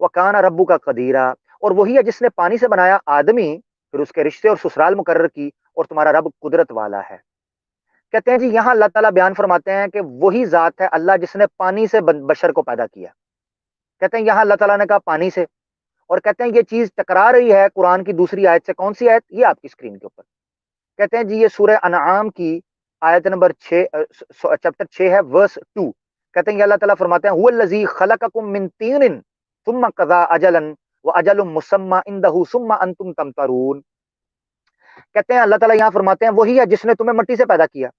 وَكَانَ رَبُّكَ قَدِيرًا، اور وہی ہے جس نے پانی سے بنایا آدمی، پھر اس کے رشتے اور سسرال مقرر کی، اور تمہارا رب قدرت والا ہے. کہتے ہیں جی یہاں اللہ تعالیٰ بیان فرماتے ہیں کہ وہی ذات ہے اللہ جس نے پانی سے بشر کو پیدا کیا. کہتے ہیں یہاں اللہ تعالیٰ نے کہا پانی سے، اور کہتے ہیں یہ چیز ٹکرا رہی ہے قرآن کی دوسری آیت سے. کون سی آیت؟ یہ آپ کی اسکرین کے اوپر. کہتے ہیں جی یہ سورہ انعام کی آیت نمبر 6 چیپٹر 6 ہے ورس 2. کہتے ہیں یہ اللہ تعالیٰ فرماتے ہیں هو الذی خلقکم من طین ثم قضى اجلا واجل مسمى عنده ثم انتم تمترون. کہتے ہیں اللہ تعالیٰ یہاں فرماتے ہیں وہی ہے جس نے تمہیں مٹی سے پیدا کیا.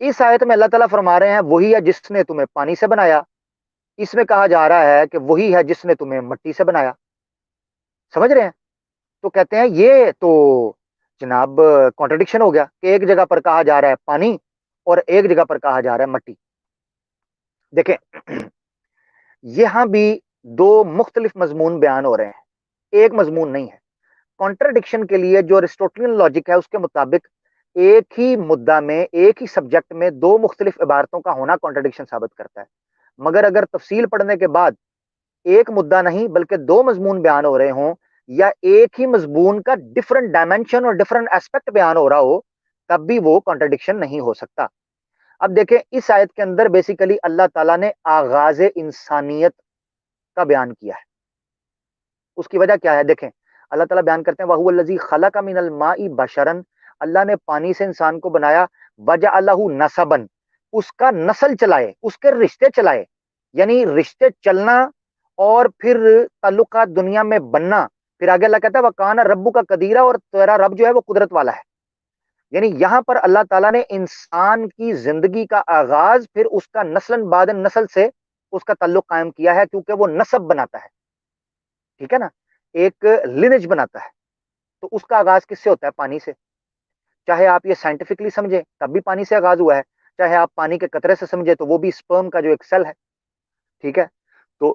اس آیت میں اللہ تعالیٰ فرما رہے ہیں وہی ہے جس نے تمہیں پانی سے بنایا. اس میں کہا جا رہا ہے کہ وہی ہے جس نے تمہیں مٹی سے بنایا. سمجھ رہے ہیں؟ تو کہتے ہیں یہ تو جناب کانٹرڈکشن ہو گیا کہ ایک جگہ پر کہا جا رہا ہے پانی اور ایک جگہ پر کہا جا رہا ہے مٹی. دیکھیں یہاں بھی دو مختلف مضمون بیان ہو رہے ہیں، ایک مضمون نہیں ہے. کانٹرڈکشن کے لیے جو ایرسٹوٹلین لاجک ہے اس کے مطابق ایک ہی مدعا میں، ایک ہی سبجیکٹ میں دو مختلف عبارتوں کا ہونا کانٹرڈکشن ثابت کرتا ہے. مگر اگر تفصیل پڑھنے کے بعد ایک مدعا نہیں بلکہ دو مضمون بیان ہو رہے ہوں، یا ایک ہی مضمون کا ڈفرنٹ ڈائمینشن اور ڈفرنٹ ایسپیکٹ بیان ہو رہا ہو، تب بھی وہ کانٹرڈکشن نہیں ہو سکتا. اب دیکھیں اس آیت کے اندر بیسیکلی اللہ تعالیٰ نے آغاز انسانیت کا بیان کیا ہے. اس کی وجہ کیا ہے؟ دیکھیں اللہ تعالیٰ بیان کرتے ہیں وَهُوَ الَّذِي خَلَقَ مِنَ الْمَاءِ بَشَرًا، اللہ نے پانی سے انسان کو بنایا، وَجَعَلَهُ نَسَبًا، اس کا نسل چلائے، اس کے رشتے چلائے. یعنی رشتے چلنا اور پھر تعلقات دنیا میں بننا. پھر آگے اللہ کہتا ہے وَكَانَ رَبُّكَ قَدِيرًا، اور تیرا رب جو ہے وہ قدرت والا ہے. یعنی یہاں پر اللہ تعالیٰ نے انسان کی زندگی کا آغاز پھر اس کا نسل بعد نسل سے اس کا تعلق قائم کیا ہے، کیونکہ وہ نسب بناتا ہے. ٹھیک ہے نا، ایک لینج بناتا ہے. تو اس کا آغاز کس سے ہوتا ہے؟ پانی سے. چاہے آپ یہ سائنٹیفکلی سمجھیں تب بھی پانی سے آغاز ہوا ہے، چاہے آپ پانی کے قطرے سے سمجھیں تو وہ بھی سپرم کا جو ایک سیل ہے. ٹھیک ہے، تو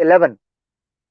11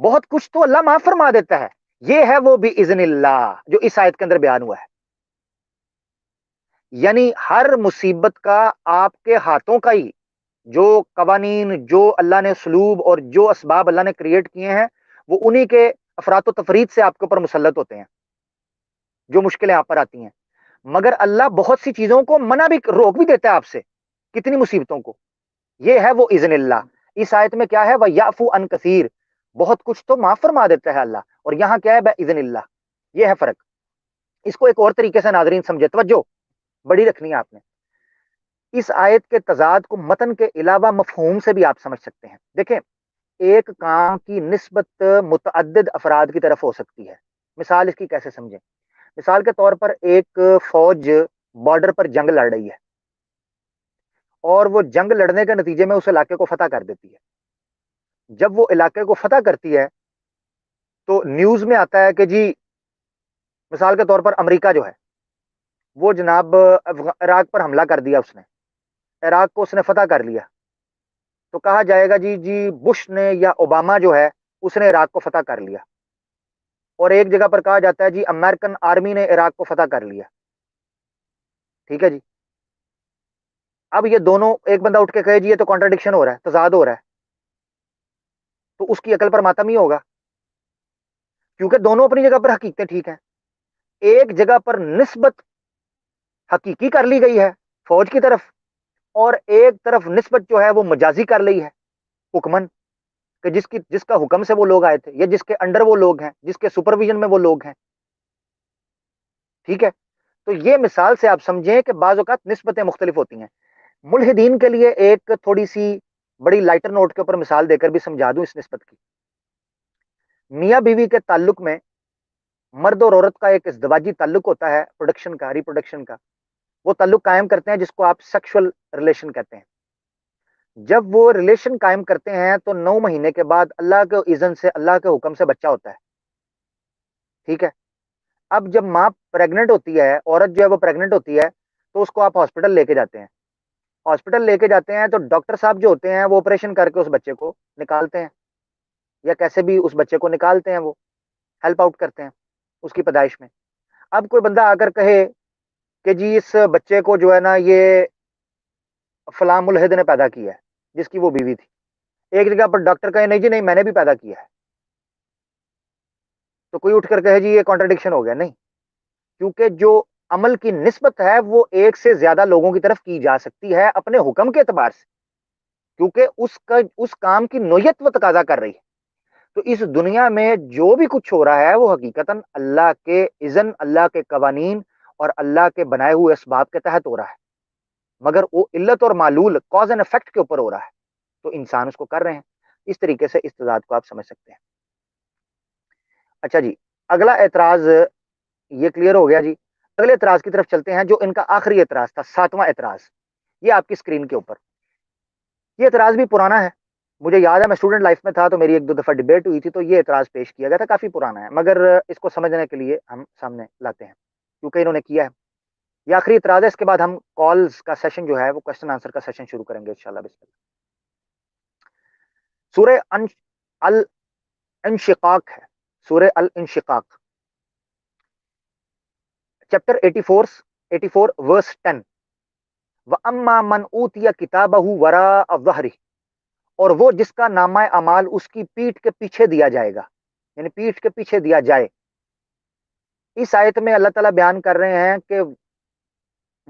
بہت کچھ تو اللہ معاف فرما دیتا ہے. یہ ہے وہ باذن اللہ جو اس آیت کے اندر بیان ہوا ہے. یعنی ہر مصیبت کا آپ کے ہاتھوں کا ہی جو قوانین، جو اللہ نے اسلوب اور جو اسباب اللہ نے کریٹ کیے ہیں، وہ انہی کے افراد و تفرید سے آپ کے اوپر مسلط ہوتے ہیں جو مشکلیں آپ پر آتی ہیں. مگر اللہ بہت سی چیزوں کو منع بھی، روک بھی دیتا ہے آپ سے، کتنی مصیبتوں کو. یہ ہے وہ اذن اللہ. اس آیت میں کیا ہے؟ وَيَعْفُو عَنْ كَثِيرٍ، بہت کچھ تو معاف فرما دیتا ہے اللہ، اور یہاں کیا ہے؟ بِإِذْنِ اللہ. یہ ہے فرق. اس کو ایک اور طریقے سے ناظرین سمجھے، توجہ بڑی رکھنی ہے آپ نے. اس آیت کے تضاد کو متن کے علاوہ مفہوم سے بھی آپ سمجھ سکتے ہیں. دیکھیں، ایک کام کی نسبت متعدد افراد کی طرف ہو سکتی ہے. مثال اس کی کیسے سمجھیں؟ مثال کے طور پر ایک فوج بارڈر پر جنگ لڑ رہی ہے، اور وہ جنگ لڑنے کے نتیجے میں اس علاقے کو فتح کر دیتی ہے. جب وہ علاقے کو فتح کرتی ہے تو نیوز میں آتا ہے کہ جی، مثال کے طور پر امریکہ جو ہے وہ جناب عراق پر حملہ کر دیا، اس نے عراق کو اس نے فتح کر لیا. تو کہا جائے گا جی جی بش نے یا اوباما جو ہے اس نے عراق کو فتح کر لیا. اور ایک جگہ پر کہا جاتا ہے جی امریکن آرمی نے عراق کو فتح کر لیا. ٹھیک ہے جی. اب یہ دونوں، ایک بندہ اٹھ کے کہے جی یہ تو کانٹرڈکشن ہو رہا ہے، تضاد ہو رہا ہے، تو اس کی عقل پر ماتم ہی ہوگا، کیونکہ دونوں اپنی جگہ پر حقیقتیں ٹھیک ہیں. ایک جگہ پر نسبت حقیقی کر لی گئی ہے فوج کی طرف، اور ایک طرف نسبت جو ہے وہ مجازی کر لی ہے حکمن، کہ جس کا حکم سے وہ لوگ آئے تھے، یا جس کے انڈر وہ لوگ ہیں، جس کے سپرویژن میں وہ لوگ ہیں. ٹھیک ہے. تو یہ مثال سے آپ سمجھیں کہ بعض اوقات نسبتیں مختلف ہوتی ہیں. ملحدین کے لیے ایک تھوڑی سی بڑی لائٹر نوٹ کے اوپر مثال دے کر بھی سمجھا دوں اس نسبت کی. میاں بیوی کے تعلق میں مرد اور عورت کا ایک ازدواجی تعلق ہوتا ہے، پروڈکشن کا، ریپروڈکشن کا. وہ تعلق قائم کرتے ہیں جس کو آپ سیکشل ریلیشن کہتے ہیں. جب وہ ریلیشن قائم کرتے ہیں تو 9 مہینے کے بعد اللہ کے اذن سے، اللہ کے حکم سے بچہ ہوتا ہے. ٹھیک ہے. اب جب ماں پریگننٹ ہوتی ہے، عورت جو ہے وہ پریگننٹ ہوتی ہے، تو اس کو آپ ہاسپٹل لے کے جاتے ہیں. ہاسپٹل لے کے جاتے ہیں تو ڈاکٹر صاحب جو ہوتے ہیں وہ آپریشن کر کے اس بچے کو نکالتے ہیں، یا کیسے بھی اس بچے کو نکالتے ہیں، وہ ہیلپ آؤٹ کرتے ہیں اس کی پیدائش میں. اب کوئی بندہ آ کر کہے کہ جی اس بچے کو جو ہے نا یہ فلاں ملحد نے پیدا کیا ہے جس کی وہ بیوی تھی. ایک جگہ پر ڈاکٹر کہے نہیں جی نہیں میں نے بھی پیدا کیا ہے، تو کوئی اٹھ کر کہے جی یہ کانٹرڈکشن ہو گیا. نہیں، کیونکہ جو عمل کی نسبت ہے وہ ایک سے زیادہ لوگوں کی طرف کی جا سکتی ہے اپنے حکم کے اعتبار سے، کیونکہ اس کام کی نوعیت وہ تقاضا کر رہی ہے. تو اس دنیا میں جو بھی کچھ ہو رہا ہے وہ حقیقتاً اللہ کے اذن، اللہ کے قوانین اور اللہ کے بنائے ہوئے اسباب کے تحت ہو رہا ہے، مگر وہ علت اور معلول، کاز اینڈ افیکٹ کے اوپر ہو رہا ہے، تو انسان اس کو کر رہے ہیں. اس طریقے سے استداد کو آپ سمجھ سکتے ہیں. اچھا جی، اگلا اعتراض یہ کلیئر ہو گیا جی. اگلے اعتراض کی طرف چلتے ہیں جو ان کا آخری اعتراض تھا، 7واں اعتراض. یہ آپ کی اسکرین کے اوپر، یہ اعتراض بھی پرانا ہے. مجھے یاد ہے میں اسٹوڈنٹ لائف میں تھا تو میری 1-2 دفعہ ڈیبیٹ ہوئی تھی تو یہ اعتراض پیش کیا گیا تھا. کافی پرانا ہے، مگر اس کو سمجھنے کے لیے ہم سامنے لاتے ہیں کیونکہ انہوں نے کیا ہے. یہ آخری اعتراض ہے. اس کے بعد ہم کالز کا سیشن جو ہے وہ کوسچن آنسر کا سیشن شروع کریں گے انشاءاللہ. بسم اللہ. سورہ الانشقاق ہے، سورہ الانشقاق، چیپٹر 84 ورس 10. وَأَمَّا مَنْ أُوتِيَ كِتَابَهُ وَرَاءَ ظَهْرِهِ، اور وہ جس کا نامہ اعمال اس کی پیٹھ کے پیچھے دیا جائے گا، یعنی پیٹھ کے پیچھے دیا جائے. اس آیت میں اللہ تعالیٰ بیان کر رہے ہیں کہ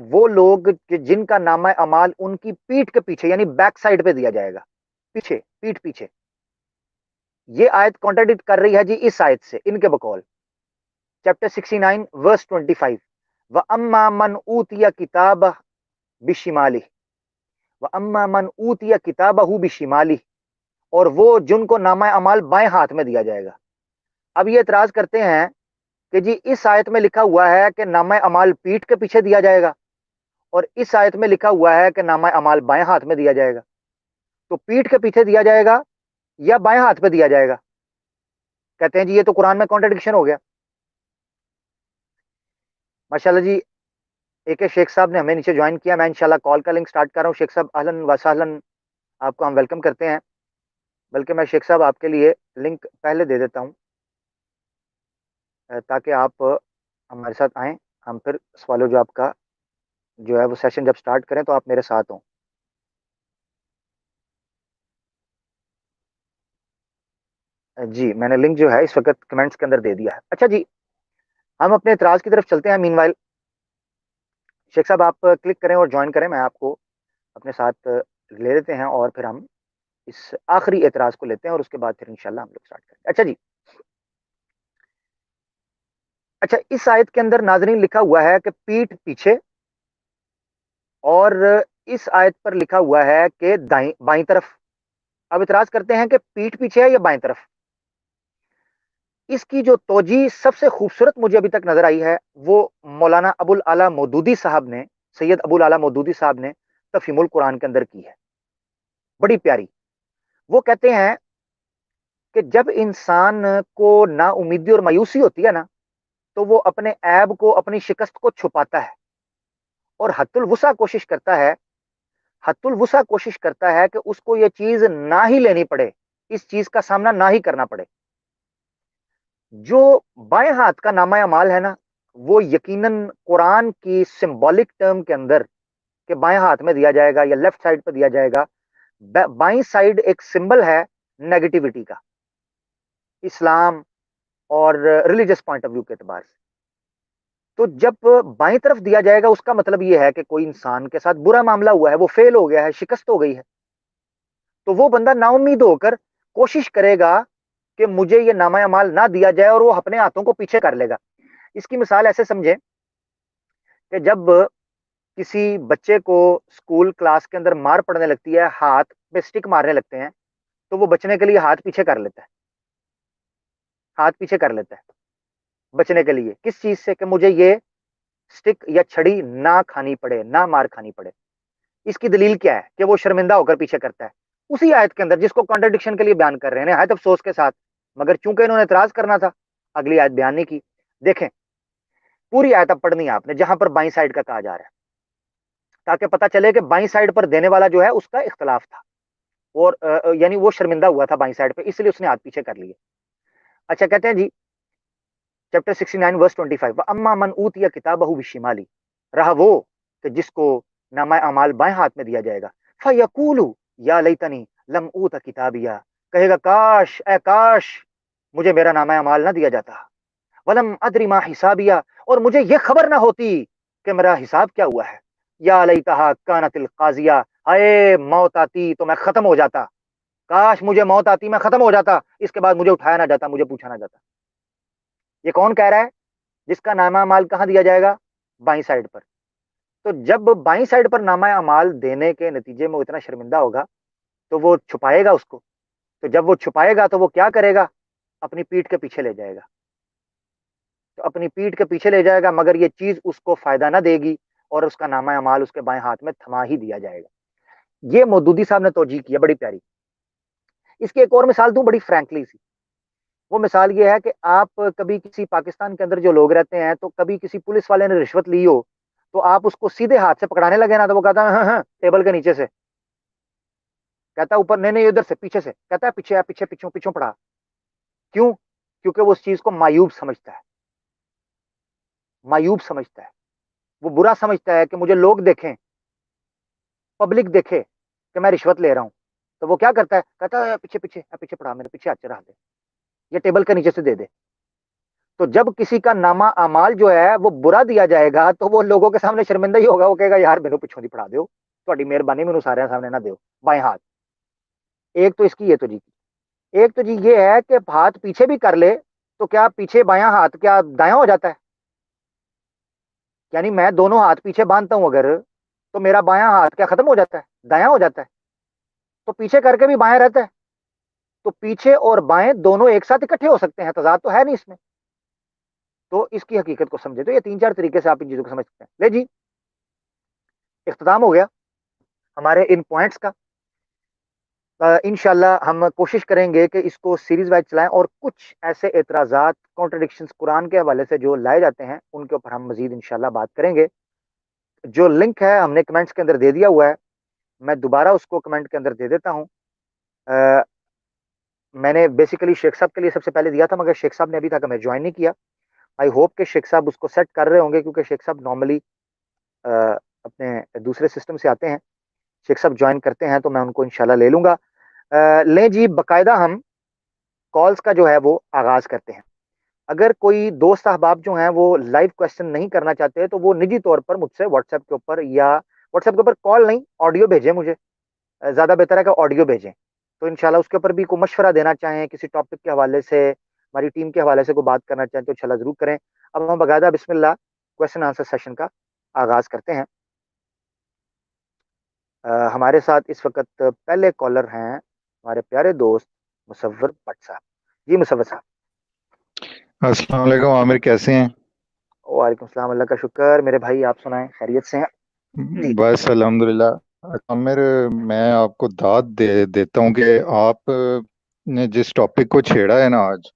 وہ لوگ جن کا نامہ اعمال ان کی پیٹھ کے پیچھے یعنی بیک سائڈ پہ دیا جائے گا، پیچھے، پیٹھ پیچھے. یہ آیت کانٹرڈکٹ کر رہی ہے جی اس آیت سے ان کے بقول. چیپٹر 69 ورس 25. وَأَمَّا مَنْ أُوتِيَ كِتَابَهُ بِشِمَالِهِ، وَأَمَّا مَنْ أُوتِيَ كِتَابَهُ بِشِمَالِهِ، اور وہ جن کو نامہ اعمال بائیں ہاتھ میں دیا جائے گا. اب یہ اعتراض کرتے ہیں کہ جی اس آیت میں لکھا ہوا ہے کہ نامہ اعمال پیٹھ کے پیچھے دیا جائے گا، اور اس آیت میں لکھا ہوا ہے کہ نامہ اعمال بائیں ہاتھ میں دیا جائے گا. تو پیٹھ کے پیچھے دیا جائے گا یا بائیں ہاتھ پہ دیا جائے گا؟ کہتے ہیں جی یہ تو قرآن میں کانٹرڈکشن ہو گیا. ماشاءاللہ جی، ایک شیخ صاحب نے ہمیں نیچے جوائن کیا. میں انشاءاللہ کال کا لنک سٹارٹ کر رہا ہوں. شیخ صاحب اہلاً و سہلاً، آپ کو ہم ویلکم کرتے ہیں. بلکہ میں شیخ صاحب آپ کے لیے لنک پہلے دے دیتا ہوں تاکہ آپ ہمارے ساتھ آئیں، ہم پھر سوال و جواب کا جو ہے وہ سیشن جب سٹارٹ کریں تو آپ میرے ساتھ ہوں۔ جی میں نے لنک جو ہے اس وقت کمنٹس کے اندر دے دیا ہے۔ اچھا جی، ہم اپنے اعتراض کی طرف چلتے ہیں۔ مین وائل شیخ صاحب آپ کلک کریں اور جوائن کریں، میں آپ کو اپنے ساتھ لے لیتے ہیں اور پھر ہم اس آخری اعتراض کو لیتے ہیں اور اس کے بعد پھر انشاءاللہ ہم لوگ سٹارٹ کریں گے۔ اچھا جی، اچھا اس آیت کے اندر ناظرین لکھا ہوا ہے کہ پیٹھ پیچھے، اور اس آیت پر لکھا ہوا ہے کہ دائیں بائیں طرف۔ اب اعتراض کرتے ہیں کہ پیٹھ پیچھے ہے یا بائیں طرف؟ اس کی جو توجیہ سب سے خوبصورت مجھے ابھی تک نظر آئی ہے وہ مولانا ابو الاعلی مودودی صاحب نے، سید ابو الاعلی مودودی صاحب نے تفہیم القرآن کے اندر کی ہے، بڑی پیاری۔ وہ کہتے ہیں کہ جب انسان کو نا امیدی اور مایوسی ہوتی ہے نا، تو وہ اپنے عیب کو، اپنی شکست کو چھپاتا ہے اور حت الوسع کوشش کرتا ہے، حت الوسع کوشش کرتا ہے کہ اس کو یہ چیز نہ ہی لینی پڑے، اس چیز کا سامنا نہ ہی کرنا پڑے۔ جو بائیں ہاتھ کا نامہ اعمال ہے نا، وہ یقیناً قرآن کی سمبولک ٹرم کے اندر کہ بائیں ہاتھ میں دیا جائے گا یا لیفٹ سائڈ پہ دیا جائے گا، بائیں سائڈ ایک سمبل ہے نیگیٹیوٹی کا، اسلام اور ریلیجس پوائنٹ آف ویو کے اعتبار سے۔ تو جب بائیں طرف دیا جائے گا اس کا مطلب یہ ہے کہ کوئی انسان کے ساتھ برا معاملہ ہوا ہے، وہ فیل ہو گیا ہے، شکست ہو گئی ہے، تو وہ بندہ نا امید ہو کر کوشش کرے گا کہ مجھے یہ نامہ اعمال نہ دیا جائے، اور وہ اپنے ہاتھوں کو پیچھے کر لے گا۔ اس کی مثال ایسے سمجھیں کہ جب کسی بچے کو اسکول کلاس کے اندر مار پڑنے لگتی ہے، ہاتھ پہ اسٹک مارنے لگتے ہیں، تو وہ بچنے کے لیے ہاتھ پیچھے کر لیتا ہے، ہاتھ پیچھے کر لیتا ہے بچنے کے لیے، کس چیز سے؟ کہ مجھے یہ اسٹک یا چھڑی نہ کھانی پڑے، نہ مار کھانی پڑے۔ اس کی دلیل کیا ہے کہ وہ شرمندہ ہو کر پیچھے کرتا ہے؟ اسی آیت کے اندر جس کو کانٹرڈکشن کے لیے بیان کر رہے ہیں نہایت افسوس کے ساتھ، مگر چونکہ انہوں نے اعتراض کرنا تھا، اگلی آیت بیان نہیں کی۔ دیکھیں پوری آیت اب پڑھنی ہے آپ نے، جہاں پر بائیں سائڈ کا کہا جا رہا ہے، تاکہ پتہ چلے کہ بائیں سائڈ پر دینے والا جو ہے اس کا اختلاف تھا، اور یعنی وہ شرمندہ ہوا تھا بائیں سائڈ پہ، اس لیے اس نے ہاتھ پیچھے کر لیے۔ اچھا کہتے ہیں جی چیپٹر 69 ورس 25، اما من اوتیا کتابہ بشمالی، رہا وہ کہ جس کو نامہ اعمال بائیں ہاتھ میں دیا جائے گا، فیقول یا لیتنی لم اوت کتابیا، کہے گا کاش، اے کاش مجھے میرا نامہ اعمال نہ دیا جاتا، ولم ادری ما حسابیا، اور مجھے یہ خبر نہ ہوتی کہ میرا حساب کیا ہوا ہے، یا لیتہا کانت القاضیہ، اے موت آتی تو میں ختم ہو جاتا، کاش مجھے موت آتی میں ختم ہو جاتا، اس کے بعد مجھے اٹھایا نہ جاتا، مجھے پوچھا نہ جاتا۔ یہ کون کہہ رہا ہے؟ جس کا نامہ اعمال کہاں دیا جائے گا؟ بائیں سائڈ پر۔ تو جب بائیں سائڈ پر نامہ اعمال دینے کے نتیجے میں وہ اتنا شرمندہ ہوگا تو وہ چھپائے گا اس کو، تو جب وہ چھپائے گا تو وہ کیا کرے گا؟ اپنی پیٹھ کے پیچھے لے جائے گا، تو اپنی پیٹھ کے پیچھے لے جائے گا، مگر یہ چیز اس کو فائدہ نہ دے گی اور اس کا نامہ اعمال اس کے بائیں ہاتھ میں تھما ہی دیا جائے گا۔ یہ مودودی صاحب نے توجیہ کیا، بڑی پیاری۔ اس کی ایک اور مثال دوں بڑی فرینکلی سی، وہ مثال یہ ہے کہ آپ کبھی کسی پاکستان کے اندر جو لوگ رہتے ہیں، تو کبھی کسی پولیس والے نے رشوت لی ہو تو آپ اس کو سیدھے ہاتھ سے پکڑانے لگے نا، تو وہ کہتا ہے ہاں ہاں ٹیبل کے نیچے سے، کہتا ہے اوپر نہیں نہیں ادھر سے پیچھے سے، کہتا ہے پیچھے پیچھے پیچھوں پیچھوں پڑا۔ کیوں؟ کیونکہ وہ اس چیز کو معیوب سمجھتا ہے، معیوب سمجھتا ہے، وہ برا سمجھتا ہے کہ مجھے لوگ دیکھیں، پبلک دیکھے کہ میں رشوت لے رہا ہوں، تو وہ کیا کرتا ہے؟ کہتا ہے پیچھے پیچھے پیچھے پڑا، میرے پیچھے ہاتھ رکھ دے، یہ ٹیبل کے نیچے سے دے دے۔ تو جب کسی کا نامہ اعمال جو ہے وہ برا دیا جائے گا تو وہ لوگوں کے سامنے شرمندہ ہی ہوگا، وہ کہے گا یار میرے پیچھوں دی پڑھا دیو، تہاڈی مہربانی مینوں سارے سامنے نہ دیو بائیں ہاتھ۔ ایک تو اس کی یہ تو جی، ایک تو جی یہ ہے کہ ہاتھ پیچھے بھی کر لے تو کیا پیچھے بایاں ہاتھ کیا دایاں ہو جاتا ہے؟ یعنی میں دونوں ہاتھ پیچھے باندھتا ہوں اگر، تو میرا بایاں ہاتھ کیا ختم ہو جاتا ہے؟ دایاں ہو جاتا ہے؟ تو پیچھے کر کے بھی بایاں رہتا ہے، تو پیچھے اور بائیں دونوں ایک ساتھ اکٹھے ہو سکتے ہیں، تضاد تو ہے نہیں اس میں۔ تو اس کی حقیقت کو سمجھے، تو یہ تین چار طریقے سے آپ ان چیزوں کو سمجھ سکتے ہیں۔ لے جی اختتام ہو گیا ہمارے ان پوائنٹس کا۔ انشاءاللہ ہم کوشش کریں گے کہ اس کو سیریز وائز چلائیں، اور کچھ ایسے اعتراضات کانٹرڈکشنز قرآن کے حوالے سے جو لائے جاتے ہیں ان کے اوپر ہم مزید انشاءاللہ بات کریں گے۔ جو لنک ہے ہم نے کمنٹس کے اندر دے دیا ہوا ہے، میں دوبارہ اس کو کمنٹ کے اندر دے دیتا ہوں۔ میں نے بیسیکلی شیخ صاحب کے لیے سب سے پہلے دیا تھا، مگر شیخ صاحب نے ابھی تک ہمیں جوائن نہیں کیا. آئی ہوپ کہ شیخ صاحب اس کو سیٹ کر رہے ہوں گے، کیونکہ شیخ صاحب نارملی اپنے دوسرے سسٹم سے آتے ہیں. شیخ صاحب جوائن کرتے ہیں تو میں ان کو انشاءاللہ لے لوں گا. لیں جی، باقاعدہ ہم کالز کا جو ہے وہ آغاز کرتے ہیں. اگر کوئی دوست احباب جو ہیں وہ لائیو کوشچن نہیں کرنا چاہتے تو وہ نجی طور پر مجھ سے واٹس ایپ کے اوپر، یا واٹس ایپ کے اوپر کال نہیں، آڈیو بھیجیں مجھے. زیادہ بہتر ہے کہ آڈیو بھیجیں، تو انشاءاللہ اس کے اوپر بھی کوئی مشورہ دینا چاہیں، کسی ٹاپک کے حوالے سے، ہماری ٹیم کے حوالے سے کوئی بات کرنا چاہیں تو انشاءاللہ ضرور کریں. اب ہم باقاعدہ بسم اللہ کوشچن آنسر سیشن کا آغاز کرتے ہیں. ہمارے ساتھ اس وقت پہلے کالر ہیں ہمارے پیارے دوست مصور بٹ صاحب. جی مصور صاحب. السلام علیکم عامر، کیسے ہیں؟ وعلیکم السلام، اللہ کا شکر. میرے بھائی آپ سنائیں، خیریت سے ہیں؟ جی بس الحمدللہ. عامر، میں آپ کو داد دیتا ہوں کہ آپ نے جس ٹاپک کو چھیڑا ہے نا آج،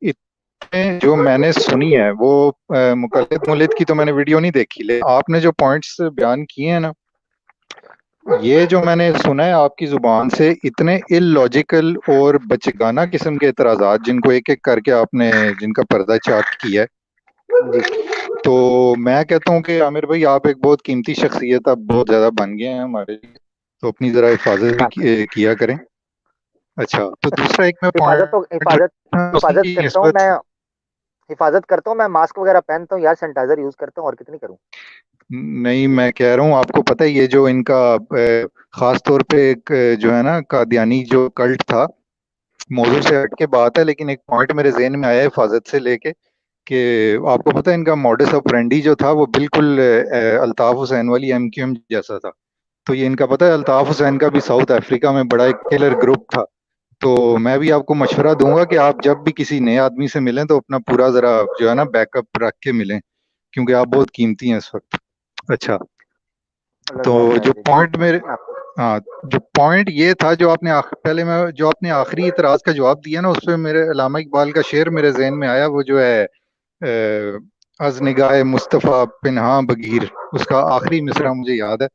اتنے جو میں نے سنی ہے وہ مقلد مولد کی تو میں نے ویڈیو نہیں دیکھی، لیکن آپ نے جو پوائنٹس بیان کیے ہیں نا، یہ جو میں نے سنا ہے آپ کی زبان سے، اتنے ان لاجیکل اور بچگانہ قسم کے اعتراضات جن کو ایک ایک کر کے آپ نے جن کا پردہ چاک کیا ہے، جی تو میں کہتا ہوں کہ عامر بھائی آپ ایک بہت قیمتی شخصیت، آپ بہت زیادہ بن گئے ہیں ہمارے لیے، تو اپنی ذرا حفاظت بھی کیا کریں. اچھا، تو دوسرا ایک میں حفاظت تو پوائنٹ حفاظت کی کرتا ہوں نسبت، میں، حفاظت کرتا ہوں میں، ماسک وغیرہ پہنتا ہوں یار، سینیٹائزر یوز کرتا ہوں، اور کتنی کروں. نہیں میں کہہ رہا ہوں آپ کو پتہ ہے یہ جو ان کا خاص طور پہ ایک جو ہے نا قادیانی جو کلٹ تھا، موضوع سے ہٹ کے بات ہے لیکن ایک پوائنٹ میرے ذہن میں آیا حفاظت سے لے کے، کہ آپ کو پتہ ہے ان کا موڈس آپرینڈی جو تھا وہ بالکل الطاف حسین والی ایم کیو ایم جیسا تھا. تو یہ ان کا پتہ ہے الطاف حسین کا بھی ساؤتھ افریقہ میں بڑا ایک کلر گروپ تھا. تو میں بھی آپ کو مشورہ دوں گا کہ آپ جب بھی کسی نئے آدمی سے ملیں تو اپنا پورا ذرا جو ہے نا بیک اپ رکھ کے ملیں، کیونکہ آپ بہت قیمتی ہیں اس وقت. اچھا، اللہ تو دعا جو خیر دے جی. پوائنٹ میرے، ہاں جو پوائنٹ یہ تھا جو آپ نے پہلے میں جو آپ نے آخری اعتراض کا جواب دیا نا، اس پہ میرے علامہ اقبال کا شعر میرے ذہن میں آیا، وہ جو ہے از نگاہ مصطفیٰ پنہاں بگیر، اس کا آخری مصرع مجھے یاد ہے،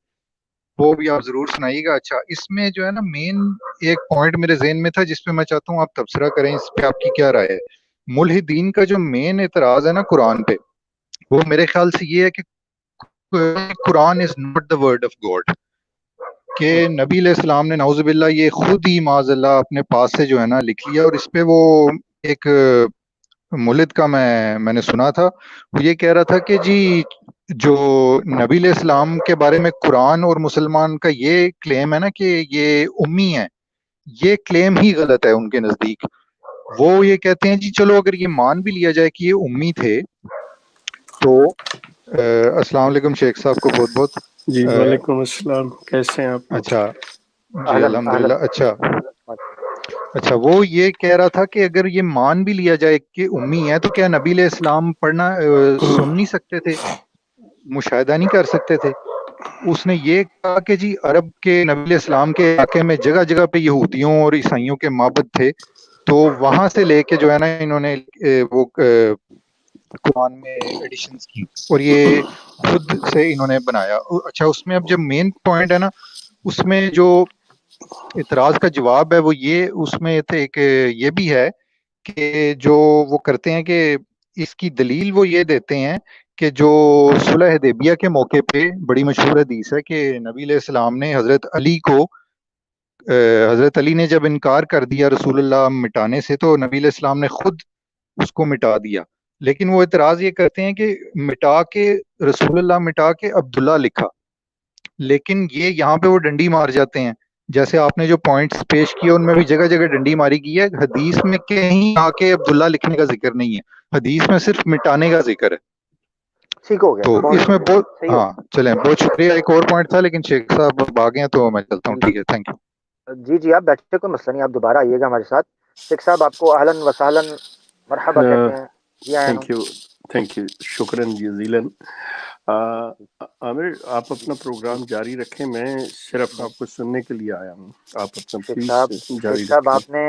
وہ بھی آپ ضرور سنائیے گا. اچھا، اس میں جو ہے نا مین ایک پوائنٹ میرے ذہن میں تھا جس پہ میں چاہتا ہوں آپ تبصرہ کریں، اس پہ آپ کی کیا رائے ہے. ملحدین کا جو مین اعتراض ہے نا قرآن پہ، وہ میرے خیال سے یہ ہے کہ قرآن is not the word of God, کہ نبی علیہ السلام نے نعوذ باللہ یہ خود ہی معاذ اللہ اپنے پاس سے جو ہے نا لکھ لیا. اور اس پہ وہ ایک ملد کا میں نے سنا تھا، وہ یہ کہہ رہا تھا کہ جی جو نبی علیہ السلام کے بارے میں قرآن اور مسلمان کا یہ کلیم ہے نا کہ یہ امی ہے، یہ کلیم ہی غلط ہے ان کے نزدیک. وہ یہ کہتے ہیں جی چلو اگر یہ مان بھی لیا جائے کہ یہ امی تھے تو السلام علیکم شیخ صاحب کو بہت بہت. جی وعلیکم السلام، کیسے ہیں آپ لوگ؟ اچھا جی اہلاً الحمدللہ. اہلاً. اچھا وہ یہ کہہ رہا تھا کہ اگر یہ مان بھی لیا جائے کہ امی ہے تو کیا نبی علیہ السلام پڑھنا سن نہیں سکتے تھے، مشاہدہ نہیں کر سکتے تھے. اس نے یہ کہا کہ جی عرب کے نبی علیہ السلام کے علاقے میں جگہ جگہ پہ یہودیوں اور عیسائیوں کے معبد تھے، تو وہاں سے لے کے جو ہے نا انہوں نے وہ قرآن میں ایڈیشنز کی اور یہ خود سے انہوں نے بنایا. اچھا، اس میں اب جب مین پوائنٹ ہے نا، اس میں جو اعتراض کا جواب ہے وہ یہ اس میں ایک یہ بھی ہے کہ جو وہ کرتے ہیں کہ اس کی دلیل وہ یہ دیتے ہیں کہ جو صلح حدیبیہ کے موقع پہ بڑی مشہور حدیث ہے کہ نبی علیہ السلام نے حضرت علی کو حضرت علی نے جب انکار کر دیا رسول اللہ مٹانے سے تو نبی علیہ السلام نے خود اس کو مٹا دیا. لیکن وہ اعتراض یہ کرتے ہیں کہ مٹا کے رسول اللہ مٹا کے عبداللہ لکھا، لیکن یہ یہاں پہ وہ ڈنڈی مار جاتے ہیں. جیسے آپ نے جو پوائنٹس پیش کیے ان میں بھی جگہ جگہ ڈنڈی ماری گئی ہے، حدیث میں کہیں آ کے عبداللہ لکھنے کا ذکر نہیں ہے، حدیث میں صرف مٹانے کا ذکر ہے. ٹھیک ہو گیا، تو بہت اس میں شکریہ، بہت صحیح ہو. ہاں چلیں بہت شکریہ. ایک اور پوائنٹ تھا لیکن شیخ صاحب آ گئے ہیں تو میں چلتا ہوں. ٹھیک ہے، تھینک یو. جی جی آپ بیٹھے، کوئی مسئلہ نہیں، آپ دوبارہ آئیے گا ہمارے ساتھ. شیخ صاحب آپ کو اہلاً وسہلاً مرحبا کہتے ہیں. جی آئیں ہم. Thank you, شکراً جزیلاً. عامر آپ اپنا پروگرام جاری رکھیں، میں صرف آپ کو سننے کے لیے آیا ہوں، آپ اپنا شیخ پلیز صاحب جاری شیخ صاحب رکھیں. آپ نے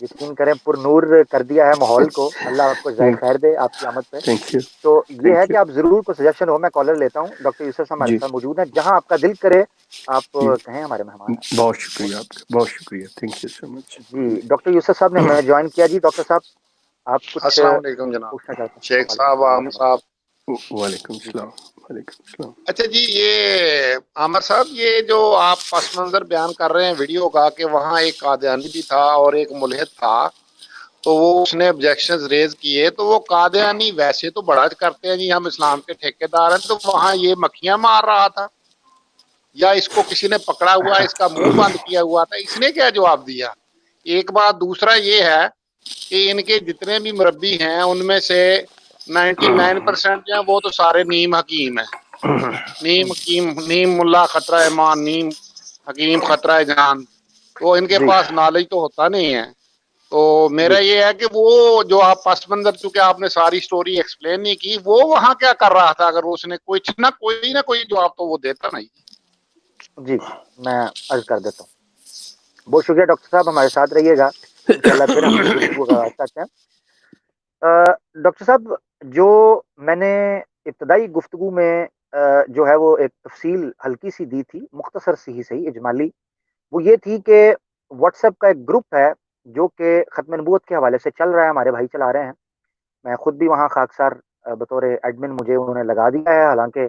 یقین کریں پر نور کر دیا ہے ماحول کو. اللہ آپ کو جزائے خیر دے آپ کی آمد پہ. Thank you. تو یہ ہے تھینک کہ یو. آپ ضرور کوئی سجیشن ہو. میں کالر لیتا ہوں. ڈاکٹر یوسف صاحب ہمارے جی ساتھ موجود ہیں. جہاں آپ کا دل کرے آپ جی کہیں. ہمارے مہمان ہیں. بہت شکریہ آپ کا، بہت شکریہ. Thank you so much. جی ڈاکٹر یوسف صاحب نے ہمیں جوائن کیا. جی ڈاکٹر صاحب آپ کچھ السلام علیکم جناب، پوچھنا چاہتے ہیں؟ شیخ وعلیکم صاحب، السلام عامر ورحمۃ صاحب. وعلیکم اللہ. جی السلام. وعلیکم السلام. اچھا جی، یہ عامر صاحب، یہ جو آپ پس منظر بیان کر رہے ہیں ویڈیو کا کہ وہاں ایک قادیانی بھی تھا اور ایک ملحد تھا، تو وہ اس نے آبجیکشنز ریز کیے، تو وہ قادیانی ویسے تو بڑا کرتے ہیں جی ہم اسلام کے ٹھیکیدار ہیں، تو وہاں یہ مکھیاں مار رہا تھا یا اس کو کسی نے پکڑا ہوا، اس کا منہ بند کیا ہوا تھا؟ اس نے کیا جواب دیا؟ ایک بات. دوسرا یہ ہے کہ ان کے جتنے بھی مربی ہیں ان میں سے 99% جو ہیں وہ تو سارے نیم حکیم ہیں. نیم حکیم، نیم ملا خطرہ ایمان، نیم حکیم خطرہ جان. تو ان کے جی پاس نالج تو ہوتا نہیں ہے. تو جی میرا یہ ہے کہ وہ جو آپ پس منظر، چونکہ آپ نے ساری سٹوری ایکسپلین نہیں کی، وہ وہاں کیا کر رہا تھا؟ اگر اس نے کوئی نہ کوئی جواب تو وہ دیتا نہیں. جی میں عرض کر دیتا ہوں. بہت شکریہ ڈاکٹر صاحب. ہمارے ساتھ رہیے گا. انشاءاللہ پھر ہم اس گفتگو کا آغاز کرتے ہیں. ڈاکٹر صاحب جو میں نے ابتدائی گفتگو میں جو ہے وہ ایک تفصیل ہلکی سی دی تھی، مختصر سی ہی صحیح، اجمالی، وہ یہ تھی کہ واٹس ایپ کا ایک گروپ ہے جو کہ ختم نبوت کے حوالے سے چل رہا ہے. ہمارے بھائی چلا رہے ہیں. میں خود بھی وہاں خاکسار بطور ایڈمن مجھے انہوں نے لگا دیا ہے. حالانکہ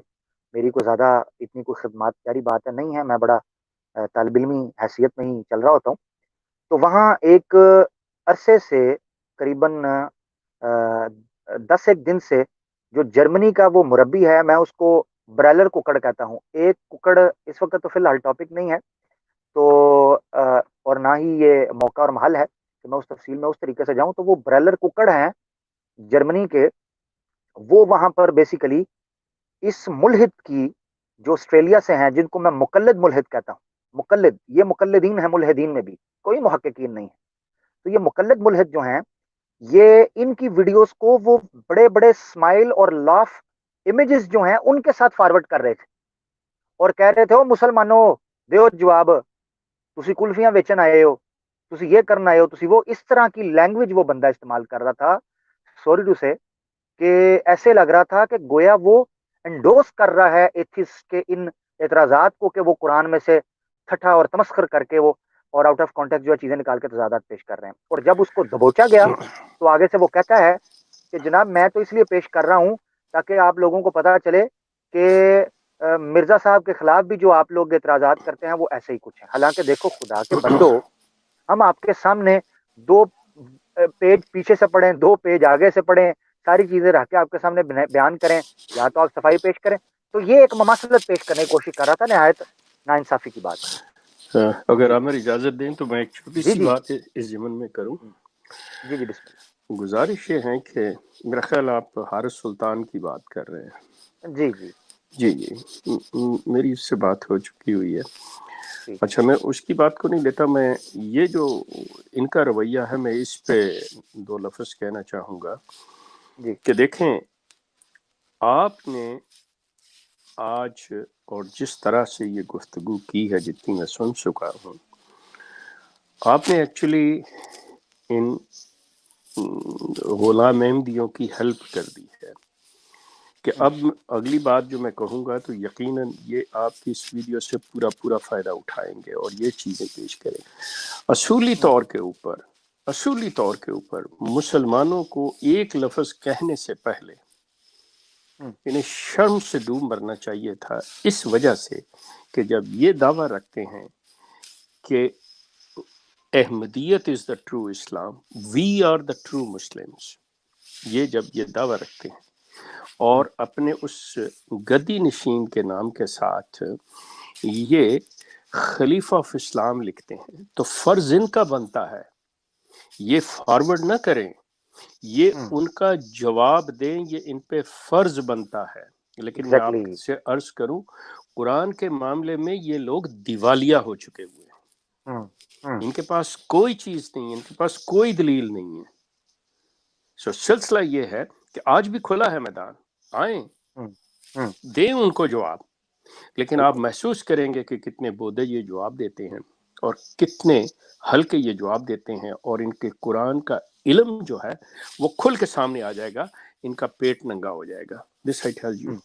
میری کوئی زیادہ اتنی کوئی خدمات جاری بات ہے نہیں ہے. میں بڑا طالب علمی حیثیت میں ہی چل رہا ہوتا ہوں. تو وہاں ایک عرصے سے قریباً 10 ایک دن سے جو جرمنی کا وہ مربی ہے، میں اس کو برائلر ککڑ کہتا ہوں. ایک ککڑ اس وقت تو فی الحال ٹاپک نہیں ہے، تو اور نہ ہی یہ موقع اور محل ہے کہ میں اس تفصیل میں اس طریقے سے جاؤں. تو وہ برائلر ککڑ ہیں جرمنی کے. وہ وہاں پر بیسیکلی اس ملحد کی، جو آسٹریلیا سے ہیں، جن کو میں مقلد ملحد کہتا ہوں. مقلد، یہ مقلدین ہیں ملحدین میں بھی، کوئی محققین نہیں ہے. تو یہ مقلد ملحد جو ہیں، یہ ان کی ویڈیوز کو وہ بڑے بڑے اسمائل اور لاف امیجز جو ہیں ان کے ساتھ فارورڈ کر رہے تھے اور کہہ رہے تھے، او مسلمانوں دیو جواب، تسی کلفیاں بیچن آئے ہو، تسی یہ کرنا آئے ہو، تسی وہ. اس طرح کی لینگویج وہ بندہ استعمال کر رہا تھا، سوری ٹو سے، کہ ایسے لگ رہا تھا کہ گویا وہ انڈوس کر رہا ہے ایتھیسٹ کے ان اعتراضات کو، کہ وہ قرآن میں سے ٹھٹھا اور تمسخر کر کے وہ اور آؤٹ آف کانٹیکٹ جو ہے چیزیں نکال کے تضادات پیش کر رہے ہیں. اور جب اس کو دبوچا گیا تو آگے سے وہ کہتا ہے کہ جناب میں تو اس لیے پیش کر رہا ہوں تاکہ آپ لوگوں کو پتا چلے کہ مرزا صاحب کے خلاف بھی جو آپ لوگ اعتراضات کرتے ہیں وہ ایسے ہی کچھ ہے. حالانکہ دیکھو خدا کے بندو، ہم آپ کے سامنے 2 پیج پیچھے سے پڑھیں، 2 پیج آگے سے پڑھیں، ساری چیزیں رکھ کے آپ کے سامنے بیان کریں، یا تو آپ صفائی پیش کریں. تو یہ ایک مماثلت پیش کرنے کی کوشش کر رہا تھا. نہایت ناانصافی کی بات ہے. اگر جی عامر اجازت دیں تو میں ایک چھوٹی جی سی جی بات اس ضمن میں کروں. جی جی بسم گزارش یہ ہے کہ میرا خیال آپ حارث سلطان کی بات کر رہے ہیں. اللہ. جی جی جی جی، میری اس سے بات ہو چکی ہوئی ہے. ٹھیک ہے. اچھا، میں اس کی بات کو نہیں لیتا. میں یہ جو ان کا رویہ ہے، میں اس پہ 2 لفظ کہنا چاہوں گا جی کہ دیکھیں، آپ نے آج اور جس طرح سے یہ گفتگو کی ہے، جتنی میں سن چکا ہوں، آپ نے ایکچولی ان غلام احمدیوں کی ہیلپ کر دی ہے. کہ اب اگلی بات جو میں کہوں گا تو یقیناً یہ آپ کی اس ویڈیو سے پورا فائدہ اٹھائیں گے اور یہ چیزیں پیش کریں گے. اصولی طور کے اوپر مسلمانوں کو ایک لفظ کہنے سے پہلے انہیں شرم سے ڈوب مرنا چاہیے تھا، اس وجہ سے کہ جب یہ دعویٰ رکھتے ہیں کہ Ahmadiyyat is the true Islam, we are the true Muslims, یہ جب یہ دعویٰ رکھتے ہیں اور اپنے اس گدی نشین کے نام کے ساتھ یہ خلیفہ آف اسلام لکھتے ہیں، تو فرض ان کا بنتا ہے یہ فارورڈ نہ کریں، یہ ان کا جواب دیں، یہ ان پہ فرض بنتا ہے. لیکن میں آپ ایگزیکٹلی. سے عرض کروں، قرآن کے معاملے میں یہ لوگ دیوالیہ ہو چکے ہوئے ہیں. ان کے پاس کوئی چیز نہیں ہے، ان کے پاس کوئی دلیل نہیں ہے. سلسلہ یہ ہے کہ آج بھی کھلا ہے میدان، آئیں دیں ان کو جواب. لیکن آپ محسوس کریں گے کہ کتنے بودے یہ جواب دیتے ہیں اور کتنے ہلکے یہ جواب دیتے ہیں، اور ان کے قرآن کا علم جو ہے وہ کھل کے سامنے آ جائے گا، ان کا پیٹ ننگا ہو جائے گا. دس آئی ٹیل یو.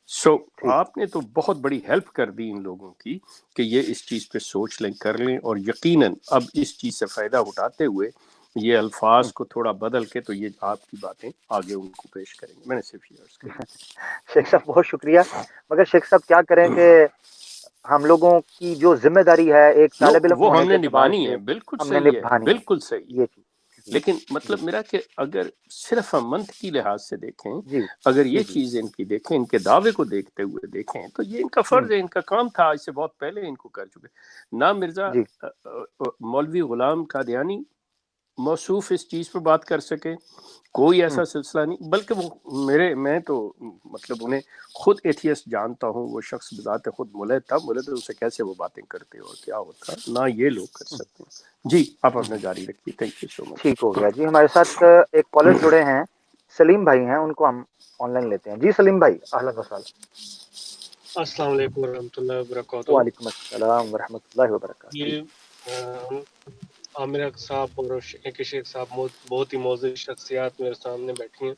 سو ٹھیک. آپ نے تو بہت بڑی ہیلپ کر دی ان لوگوں کی کہ یہ اس چیز پہ سوچ لیں، کر لیں، اور یقیناً اب اس چیز سے فائدہ اٹھاتے ہوئے یہ الفاظ کو تھوڑا بدل کے تو یہ آپ کی باتیں آگے ان کو پیش کریں گے. میں نے صرف یہ عرض کری. شیخ صاحب بہت شکریہ، مگر شیخ صاحب کیا کریں کہ ہم لوگوں کی جو ذمہ داری ہے ایک نو طالب علم وہ ہونے ہم کے نے اعتبار نبھانی سے ہے، بالکل ہم نے صحیح ہے، نبھانی ہے بالکل صحیح ہے. یہ چیز. جی لیکن جی مطلب میرا کہ اگر صرف ہم منتھ کی لحاظ سے دیکھیں، جی اگر جی یہ جی. چیز ان کی دیکھیں، ان کے دعوے کو دیکھتے ہوئے دیکھیں، تو یہ ان کا فرض ہے، ان کا کام تھا، اس سے بہت پہلے ان کو کر چکے. نہ مرزا جی مولوی غلام قادیانی موصوف اس چیز پر بات کر سکے، کوئی ایسا سلسلہ نہیں. بلکہ وہ میں تو مطلب انہیں خود ایتھیسٹ جانتا ہوں، وہ شخص بذات خود ملحد تھا، ملحد سے کیسے وہ باتیں کرتے اور کیا ہوتا، نہ یہ لوگ کر سکتے ہیں. جی آپ اپنا جاری رکھیے. تھینک یو سو مچ. ٹھیک ہو گیا جی. ہمارے ساتھ ایک کالر جڑے ہیں، سلیم بھائی ہیں، ان کو ہم آن لائن لیتے ہیں. جی سلیم بھائی، اہلا وسہلا. السلام علیکم ورحمۃ اللہ وبرکاتہ. وعلیکم السلام ورحمۃ اللہ وبرکاتہ. یہ عامر صاحب اور شیخ صاحب بہت ہی موزوں شخصیات میرے سامنے بیٹھی ہیں،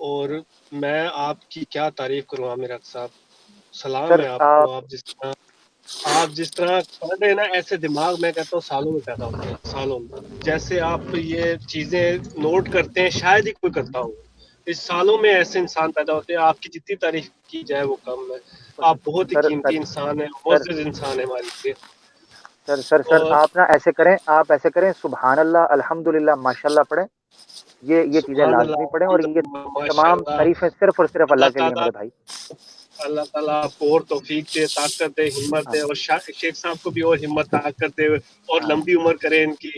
اور میں آپ کی کیا تعریف کروں. عامر صاحب سلام سر ہے آپ کو. آپ جس طرح پڑھ رہے ہیں نا، ایسے دماغ میں کہتا ہوں سالوں میں پیدا ہوتے ہیں، سالوں میں. جیسے آپ یہ چیزیں نوٹ کرتے ہیں شاید ہی کوئی کرتا ہو. اس سالوں میں ایسے انسان پیدا ہوتے ہیں، آپ کی جتنی تعریف کی جائے وہ کم ہے. آپ بہت ہی سر قیمتی انسان ہیں، سر معزز انسان ہے ہمارے لیے. سر اور آپ نا ایسے کریں سبحان اللہ الحمدللہ ماشاء اللہ پڑھیں. یہ چیزیں سبحان لازمی اللہ پڑھیں، اور یہ الحمدللہ ماشاء تمام اللہ. تعریفیں صرف اور صرف اللہ اللہ کے لیے تعالیٰ میرے بھائی. اللہ تعالیٰ آپ کو اور توفیق دے، طاقت دے، ہمت دے، آمین اور شیخ صاحب کو بھی اور ہمت طاقت دے، اور آمین لمبی عمر کرے ان کی،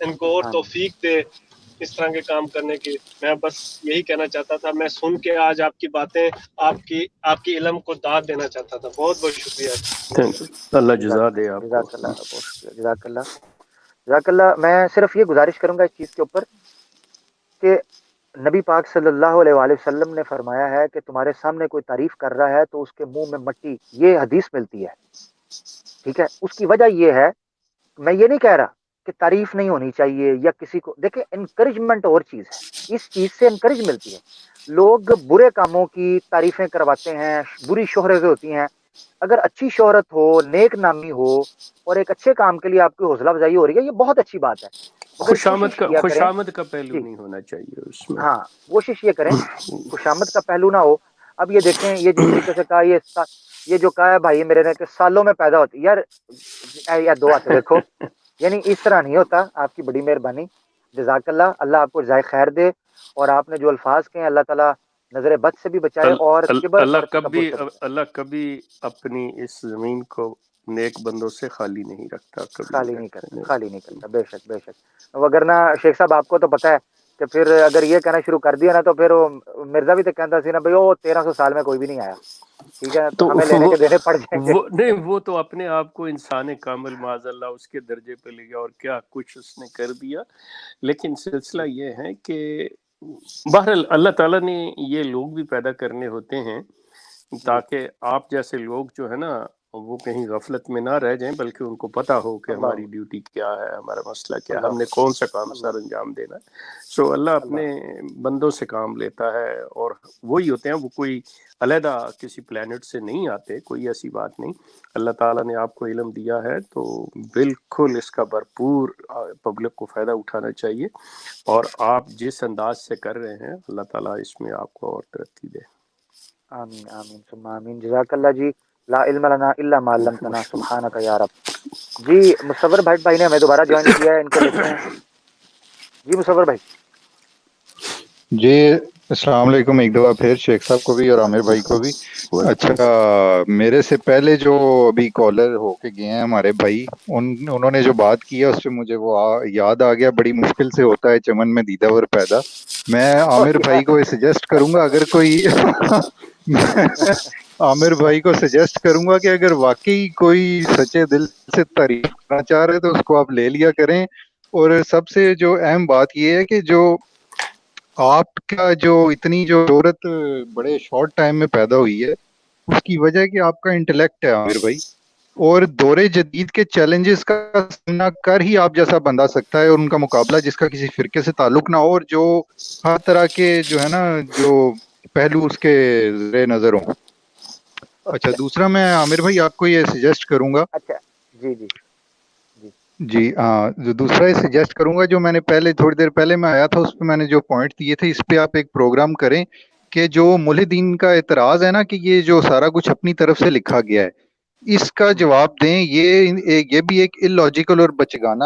ان کو اور آمین. توفیق دے اس طرح کے کام کرنے کی. میں بس یہی کہنا چاہتا تھا. میں سن کے آج آپ کی باتیں، آپ کی علم کو داد دینا چاہتا تھا. بہت بہت شکریہ. اللہ جزا جزاک دے اللہ آپ کو. جزاک اللہ بہت شکریہ. جزاک اللہ جزاک اللہ. میں صرف یہ گزارش کروں گا اس چیز کے اوپر کہ نبی پاک صلی اللہ علیہ وآلہ وسلم نے فرمایا ہے کہ تمہارے سامنے کوئی تعریف کر رہا ہے تو اس کے منہ میں مٹی، یہ حدیث ملتی ہے. ٹھیک ہے، اس کی وجہ یہ ہے، میں یہ نہیں کہہ رہا کہ تعریف نہیں ہونی چاہیے یا کسی کو، دیکھیں انکریجمنٹ اور چیز ہے، اس چیز سے انکریج ملتی ہے. لوگ برے کاموں کی تعریفیں کرواتے ہیں، بری شہرتیں ہوتی ہیں. اگر اچھی شہرت ہو، نیک نامی ہو، اور ایک اچھے کام کے لیے آپ کی حوصلہ افزائی ہو رہی ہے، یہ بہت اچھی بات ہے. مگر کوشش کیا کریں. خوشامد کا پہلو جی نہیں ہونا چاہیے اس میں. ہاں، کوشش یہ کریں خوشامد کا پہلو نہ ہو. اب یہ دیکھیں، یہ جس طریقے سے کہا، یہ جو کہا ہے بھائی میرے نے کہ سالوں میں پیدا ہوتی یار، دو ہاتھ دیکھو، یعنی اس طرح نہیں ہوتا. آپ کی بڑی مہربانی، جزاک اللہ. اللہ آپ کو جزائے خیر دے، اور آپ نے جو الفاظ کہے اللہ تعالیٰ نظر بد سے بھی بچائے اور کبر اور تکبر سے بچائے. اللہ کبھی اپنی اس زمین کو نیک بندوں سے خالی نہیں رکھتا، کبھی نہیں خالی نہیں رکھتا. کرتا، خالی نہیں کرتا. بے شک بے شک. وگرنہ شیخ صاحب آپ کو تو پتہ ہے کہ پھر اگر یہ کہنا شروع کر دیا نا تو پھر وہ مرزا بھی تو کہتا سی نا بھائی وہ 1300 سال میں کوئی بھی نہیں آیا. ٹھیک ہے، تو تو ہمیں لینے کے دینے پڑ جائیں گے. نہیں، وہ تو اپنے آپ کو انسان کامل معاذ اللہ اس کے درجے پہ لے گیا، اور کیا کچھ اس نے کر دیا. لیکن سلسلہ یہ ہے کہ بہرحال اللہ تعالیٰ نے یہ لوگ بھی پیدا کرنے ہوتے ہیں جی تاکہ آپ جیسے لوگ جو ہے نا وہ کہیں غفلت میں نہ رہ جائیں، بلکہ ان کو پتہ ہو کہ اللہ ہماری ڈیوٹی کیا ہے، ہمارا مسئلہ کیا ہے، ہم اللہ نے کون سا کام اللہ سر انجام دینا ہے. سو اللہ اپنے اللہ بندوں سے کام لیتا ہے، اور وہی ہوتے ہیں، وہ کوئی علیحدہ کسی پلانٹ سے نہیں آتے، کوئی ایسی بات نہیں. اللہ تعالیٰ نے آپ کو علم دیا ہے تو بالکل اس کا بھرپور پبلک کو فائدہ اٹھانا چاہیے، اور آپ جس انداز سے کر رہے ہیں اللہ تعالیٰ اس میں آپ کو اور ترقی دے. آمین آمین ثم آمین. جزاک اللہ جی. لا علم لنا الا ما علمتنا سبحانک یا رب. جی مصور بھائی نے ہمیں دوبارہ جوائن کیا ہے، ان کو لیتے ہیں. جی مصور بھائی. جی السلام علیکم ایک دفعہ پھر شیخ صاحب کو بھی اور عامر بھائی کو بھی. اچھا، میرے سے پہلے جو ابھی کالر ہو کے گئے ہیں ہمارے بھائی، انہوں نے جو بات کی ہے اس پہ مجھے وہ یاد آ گیا. بڑی مشکل سے ہوتا ہے چمن میں دیدہ ور پیدا. میں عامر بھائی کو سجیسٹ کروں گا، اگر کوئی عامر بھائی کو سجیسٹ کروں گا کہ اگر واقعی کوئی سچے دل سے تعریف کرنا چاہ رہے تو اس کو آپ لے لیا کریں. اور سب سے جو اہم بات یہ ہے کہ جو آپ کا جو اتنی جو شہرت بڑے شارٹ ٹائم میں پیدا ہوئی ہے، اس کی وجہ کہ آپ کا انٹلیکٹ ہے عامر بھائی. اور دور جدید کے چیلنجز کا سامنا کر ہی آپ جیسا بندہ سکتا ہے، اور ان کا مقابلہ جس کا کسی فرقے سے تعلق نہ ہو، اور جو ہر طرح کے جو ہے نا جو پہلو اس کے زیر نظر ہوں۔ اچھا، دوسرا میں عامر بھائی آپ کو یہ سجیسٹ کروں گا، اچھا جی جی جی جی ہاں، جو دوسرا یہ سجیسٹ کروں گا، جو میں نے پہلے تھوڑی دیر پہلے میں آیا تھا اس پہ میں نے جو پوائنٹ دیے تھے، اس پہ آپ ایک پروگرام کریں کہ جو ملحدین کا اعتراض ہے نا کہ یہ جو سارا کچھ اپنی طرف سے لکھا گیا ہے، اس کا جواب دیں۔ یہ بھی ایک illogical اور بچگانہ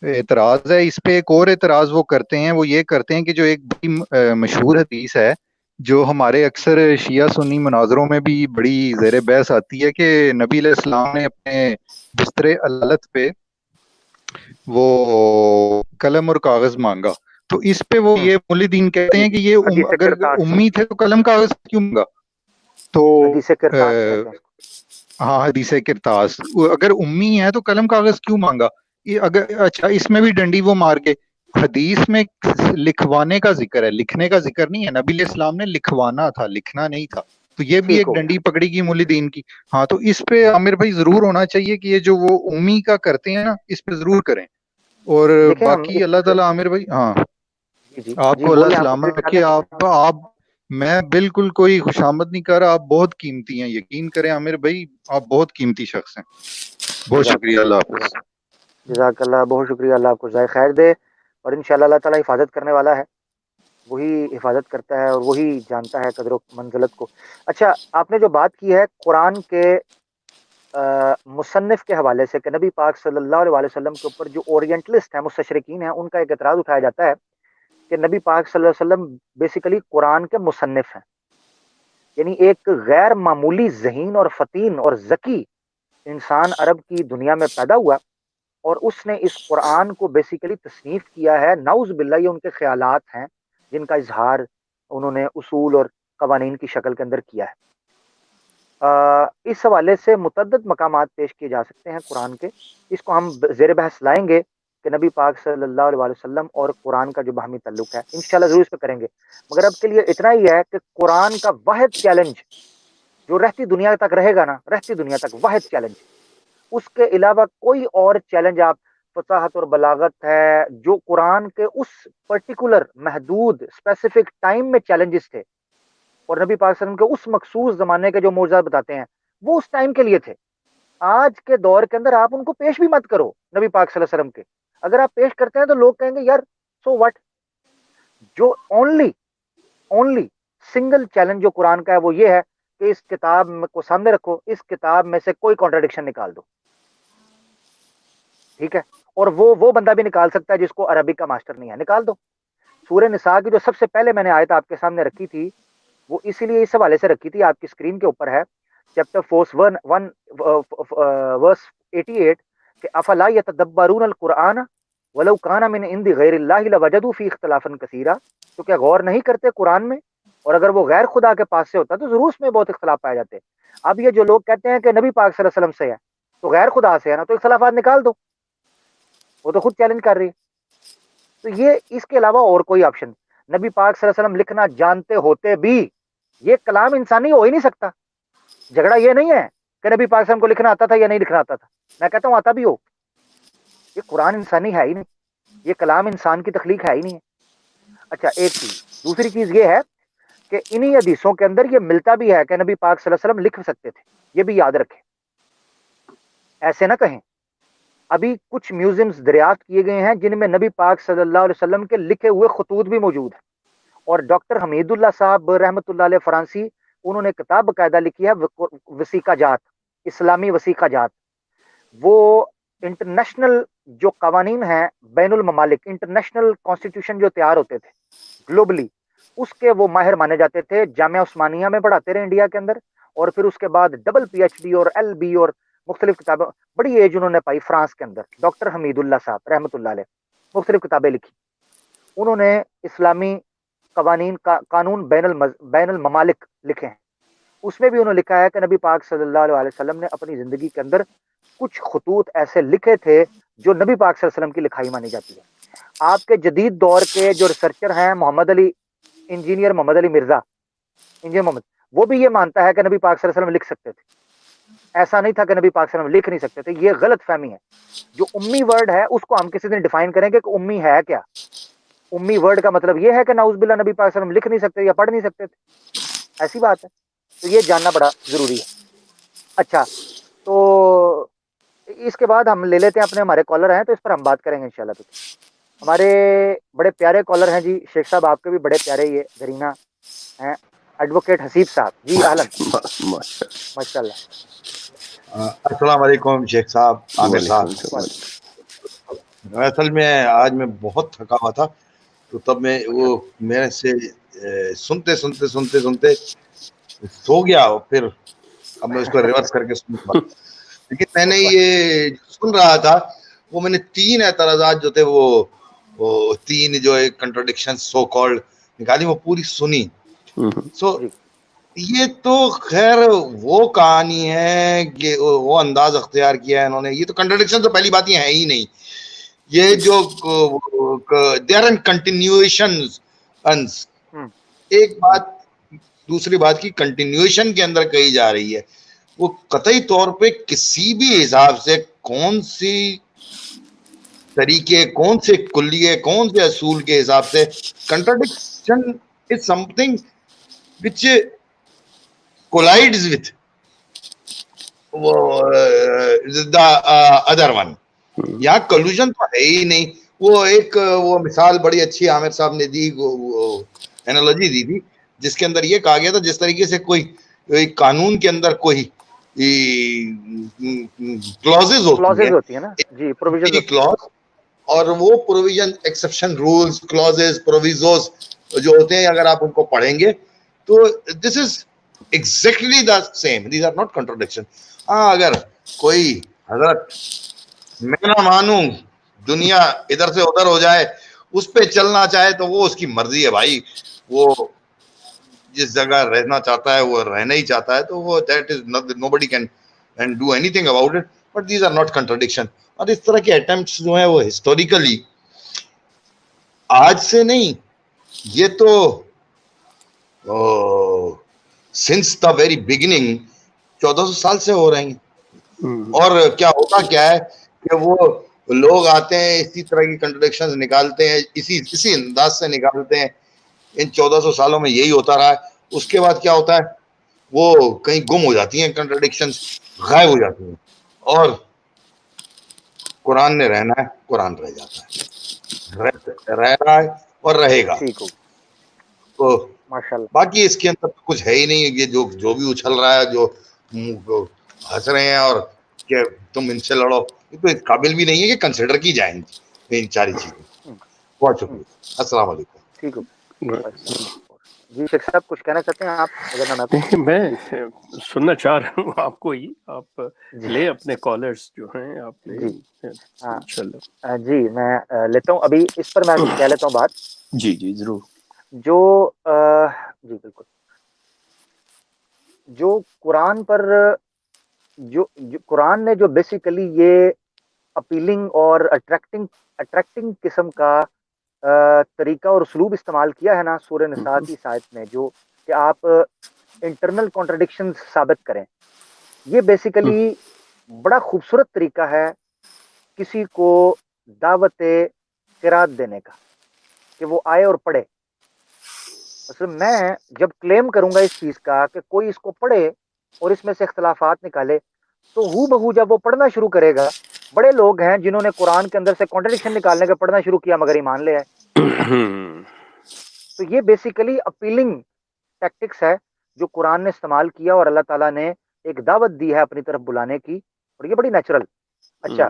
اعتراض ہے۔ اس پہ ایک اور اعتراض وہ کرتے ہیں، وہ یہ کرتے ہیں کہ جو ایک بڑی مشہور حدیث ہے جو ہمارے اکثر شیعہ سنی مناظروں میں بھی بڑی زیر بحث آتی ہے، کہ نبی علیہ السلام نے اپنے بستر علالت پہ وہ قلم اور کاغذ مانگا، تو اس پہ وہ یہ مولدین کہتے ہیں کہ یہ حدیث اگر کرتاس، امی تھے تو قلم کاغذ کیوں مانگا؟ تو حدیث کرتاس کہتے ہیں اس کو۔ ہاں، حدیث کرتاس، اگر امی ہے تو قلم کاغذ کیوں مانگا؟ اگر اچھا، اس میں بھی ڈنڈی وہ مار کے، حدیث میں لکھوانے کا ذکر ہے، لکھنے کا ذکر نہیں ہے۔ نبی علیہ السلام نے لکھوانا تھا، لکھنا نہیں تھا، تو یہ بھی ٹھیک ایک ہو گیا۔ ڈنڈی پکڑی گئی مولدین کی۔ ہاں، تو اس پہ عامر بھائی ضرور ہونا چاہیے کہ یہ جو وہ امی کا کرتے ہیں نا، اس پہ ضرور کریں۔ اور دیکھیں ہم باقی اللہ تعالیٰ عامر بھائی، ہاں، جی جی آپ جی کو اللہ بولیں، آپ سلامت کمپلیٹ کر رکھے۔ لیں۔ آپ میں بالکل کوئی خوشامد نہیں کر رہا، آپ بہت قیمتی ہیں، یقین کریں عامر بھائی، آپ بہت قیمتی شخص ہیں۔ بہت جزاک شکریہ، اللہ اللہ، حافظ۔ جزاک اللہ، بہت شکریہ، اللہ آپ کو جزائے خیر دے، اور انشاءاللہ اللہ تعالیٰ حفاظت کرنے والا ہے، وہی حفاظت کرتا ہے اور وہی جانتا ہے قدر و منزلت کو۔ اچھا، آپ نے جو بات کی ہے قرآن کے مصنف کے حوالے سے کہ نبی پاک صلی اللہ علیہ وسلم کے اوپر جو اورینٹلسٹ ہیں، مستشرقین ہیں، ان کا ایک اعتراض اٹھایا جاتا ہے کہ نبی پاک صلی اللہ علیہ وسلم بیسیکلی قرآن کے مصنف ہیں، یعنی ایک غیر معمولی ذہین اور فطین اور ذکی انسان عرب کی دنیا میں پیدا ہوا، اور اس نے اس قرآن کو بیسیکلی تصنیف کیا ہے۔ نعوذ باللہ، یہ ان کے خیالات ہیں جن کا اظہار انہوں نے اصول اور قوانین کی شکل کے اندر کیا ہے۔ اس حوالے سے متعدد مقامات پیش کیے جا سکتے ہیں قرآن کے، اس کو ہم زیر بحث لائیں گے کہ نبی پاک صلی اللہ علیہ وسلم اور قرآن کا جو باہمی تعلق ہے، انشاءاللہ ضرور اس پہ کریں گے۔ مگر اب کے لیے اتنا ہی ہے کہ قرآن کا واحد چیلنج جو رہتی دنیا تک رہے گا نا، رہتی دنیا تک واحد چیلنج، اس کے علاوہ کوئی اور چیلنج آپ فصاحت اور بلاغت ہے جو قرآن کے اس پرٹیکولر محدود اسپیسیفک ٹائم میں چیلنجز تھے، اور نبی پاک صلی اللہ علیہ وسلم کے اس مخصوص زمانے کے جو معجزات بتاتے ہیں وہ اس ٹائم کے لیے تھے۔ آج کے دور کے اندر آپ ان کو پیش بھی مت کرو نبی پاک صلی اللہ علیہ وسلم کے، اگر آپ پیش کرتے ہیں تو لوگ کہیں گے یار سو وٹ۔ جو اونلی سنگل چیلنج جو قرآن کا ہے وہ یہ ہے کہ اس کتاب کو سامنے رکھو، اس کتاب میں سے کوئی کانٹرڈکشن نکال دو، ٹھیک ہے؟ اور وہ بندہ بھی نکال سکتا ہے جس کو عربی کا ماسٹر نہیں ہے، نکال دو۔ سورہ نساء کی جو سب سے پہلے میں نے آیت آپ کے سامنے رکھی تھی، وہ اسی لیے اس حوالے سے رکھی تھی، آپ کی اسکرین کے اوپر ہے، چیپٹر 4 ورس 88، کہ افلا یتدبرون القرآن ولو کان من عند غیر اللہ لوجدوا فی اختلافا کثیرا، تو کیا غور نہیں کرتے قرآن میں؟ اور اگر وہ غیر خدا کے پاس سے ہوتا تو ضرور اس میں بہت اختلاف پائے جاتے۔ اب یہ جو لوگ کہتے ہیں کہ نبی پاک صلی اللہ علیہ وسلم سے ہے تو غیر خدا سے ہے نا، تو اختلافات نکال دو، وہ تو خود چیلنج کر رہی ہے۔ تو یہ اس کے علاوہ اور کوئی آپشن، نبی پاک صلی اللہ علیہ وسلم لکھنا جانتے ہوتے بھی یہ کلام انسانی ہو ہی نہیں سکتا۔ جھگڑا یہ نہیں ہے کہ نبی پاک صلی اللہ علیہ وسلم کو لکھنا آتا تھا یا نہیں لکھنا آتا تھا، میں کہتا ہوں آتا بھی ہو، یہ قرآن انسانی ہے ہی نہیں، یہ کلام انسان کی تخلیق ہے ہی نہیں ہے۔ اچھا، ایک چیز، دوسری چیز یہ ہے کہ انہی حدیثوں کے اندر یہ ملتا بھی ہے کہ نبی پاک صلی اللہ علیہ وسلم لکھ سکتے تھے، یہ بھی یاد رکھیں، ایسے نہ کہیں۔ ابھی کچھ میوزیمز دریافت کیے گئے ہیں جن میں نبی پاک صلی اللہ علیہ وسلم کے لکھے ہوئے خطوط بھی موجود ہیں، اور ڈاکٹر حمید اللہ صاحب رحمۃ اللہ علیہ فرانسی، انہوں نے کتاب باقاعدہ لکھی ہے وسیقہ جات، اسلامی وسیقہ جات۔ وہ انٹرنیشنل جو قوانین ہیں بین الممالک، انٹرنیشنل کانسٹیٹیوشن جو تیار ہوتے تھے گلوبلی، اس کے وہ ماہر مانے جاتے تھے۔ جامعہ عثمانیہ میں پڑھاتے رہے انڈیا کے اندر، اور پھر اس کے بعد ڈبل پی ایچ ڈی اور ایل بی اور مختلف کتابیں، بڑی ایج انہوں نے پائی فرانس کے اندر، ڈاکٹر حمید اللہ صاحب رحمۃ اللہ علیہ، مختلف کتابیں لکھی انہوں نے، اسلامی قوانین کا قانون بین الممالک لکھے ہیں، اس میں بھی انہوں نے لکھا ہے کہ نبی پاک صلی اللہ علیہ وسلم نے اپنی زندگی کے اندر کچھ خطوط ایسے لکھے تھے جو نبی پاک صلی اللہ علیہ وسلم کی لکھائی مانی جاتی ہے۔ آپ کے جدید دور کے جو ریسرچر ہیں محمد علی، انجینئر محمد علی مرزا، انجینئر محمد، وہ بھی یہ مانتا ہے کہ نبی پاک صلی اللہ علیہ وسلم لکھ سکتے تھے، ایسا نہیں تھا کہ نبی پاک صلی اللہ علیہ وسلم لکھ نہیں سکتے تھے. یہ غلط فہمی ہے. جو امی ورڈ ہے اس کو ہم کسی دن ڈیفائن کریں گے کہ امی ہے کیا. امی ورڈ کا مطلب یہ ہے کہ نعوذ باللہ نبی پاک صلی اللہ علیہ وسلم لکھ نہیں سکتے یا پڑھ نہیں سکتے تھے, ایسی بات ہے. تو یہ جاننا بڑا ضروری ہے. اچھا, تو اس کے بعد ہم لے لیتے ہیں اپنے, ہمارے کالر ہیں تو اس پر ہم بات کریں گے انشاءاللہ. تو ہمارے بڑے پیارے کالر ہیں جی, شیخ صاحب آپ کے بھی بڑے پیارے یہ گرینا ہیں, ایڈوکیٹ حسیب صاحب جی. اہلن, ماشاء اللہ. السلام علیکم شیخ صاحب, عامر صاحب. وعلیکم السلام. اصل میں آج میں بہت تھکا ہوا تھا, تو تب میں وہ میرے سے سنتے سنتے سنتے سنتے سو گیا, اور پھر اب میں اس کو ریورس کر کے سن پا. لیکن میں نے یہ سن رہا تھا, وہ میں نے 3 اعتراضات جو تھے وہ 3 جو ہے کنٹرڈکشن سو کالڈ نکالی, وہ پوری سنی. سو یہ تو خیر وہ کہانی ہے کہ وہ انداز اختیار کیا ہے انہوں نے. یہ تو کنٹرڈکشن تو پہلی بات یہ ہے ہی نہیں. یہ جو دیر اینڈ کنٹینیویشن, ایک بات دوسری بات کی کنٹینیویشن کے اندر کہی جا رہی ہے, وہ قطعی طور پہ کسی بھی حساب سے کون سی طریقے, کون سے کلیے, کون سے اصول کے حساب سے contradiction is some thing which collides with the other one. یہاں کلوژن تو ہے ہی نہیں. وہ ایک وہ مثال بڑی اچھی عامر صاحب نے دی, اینالوجی دی تھی, جس کے اندر یہ کہا گیا تھا جس طریقے سے کوئی قانون کے اندر کوئی کلوزز ہوتی ہیں نا جی, پروویژن کلوز, اور وہ پروویژن ایکسیپشن رولز کلوزز پروویزوز جو ہوتے ہیں, اگر آپ ان کو پڑھیں گے تو دس از exactly the same. These are not contradiction. اگر کوئی حضرت میں نہ مانوں, دنیا ادھر سے ادھر ہو جائے, اس پہ چلنا چاہے تو وہ اس کی مرضی ہے بھائی. وہ جس جگہ رہنا چاہتا ہے وہ رہنا ہی چاہتا ہے, تو وہ that is not, nobody can do anything about it. But these are not contradiction. اور اس طرح کے attempts جو ہیں وہ ہسٹوریکلی آج سے نہیں, یہ تو سنس دا ویری بگننگ 1400 سال سے ہو رہے ہیں. اور کیا ہوتا کیا ہے کہ وہ لوگ آتے ہیں اسی طرح کی کنٹرڈکشنز نکالتے ہیں, اسی انداز سے نکالتے ہیں. ان 1400 سالوں میں یہی ہوتا رہا ہے. اس کے بعد کیا ہوتا ہے, وہ کہیں گم ہو جاتی ہیں, کنٹرڈکشنز غائب ہو جاتی ہیں, اور قرآن نے رہنا ہے, قرآن رہ جاتا ہے, رہ رہا ہے اور رہے گا. تو باقی اس کے اندر کچھ ہے ہی نہیں. یہ جو بھی اچھل رہا ہے, جو ہنس رہے ہیں اور کہ تم ان سے لڑو, یہ تو اس قابل بھی نہیں ہے کہ کنسیڈر کی جائیں گی ان ساری چیزیں. بہت شکریہ. السلام علیکم. ٹھیک ہے جی. شیخ صاحب کچھ کہنا چاہتے ہیں آپ؟ اگر میں سننا چاہ رہا ہوں آپ کو ہی, آپ لے اپنے کالرز جو ہیں آپ لے انشاءاللہ. جی میں لیتا ہوں ابھی اس پر, میں کہہ لیتا ہوں بات. جی جی ضرور. جو جی بالکل, جو قرآن پر جو قرآن نے جو بیسیکلی یہ اپیلنگ اور اٹریکٹنگ قسم کا طریقہ اور اسلوب استعمال کیا ہے نا سورہ نساء کی آیت میں, جو کہ آپ انٹرنل کانٹرڈکشن ثابت کریں, یہ بیسیکلی بڑا خوبصورت طریقہ ہے کسی کو دعوت قرات دینے کا, کہ وہ آئے اور پڑھے. اصل میں جب کلیم کروں گا اس چیز کا کہ کوئی اس کو پڑھے اور اس میں سے اختلافات نکالے, تو ہو بہو جب وہ پڑھنا شروع کرے گا, بڑے لوگ ہیں جنہوں نے قرآن کے اندر سے کانٹرڈکشن نکالنے کا پڑھنا شروع کیا مگر ایمان لے آئے. تو یہ بیسیکلی اپیلنگ ٹیکٹکس ہے جو قرآن نے استعمال کیا, اور اللہ تعالیٰ نے ایک دعوت دی ہے اپنی طرف بلانے کی, اور یہ بڑی نیچرل. اچھا,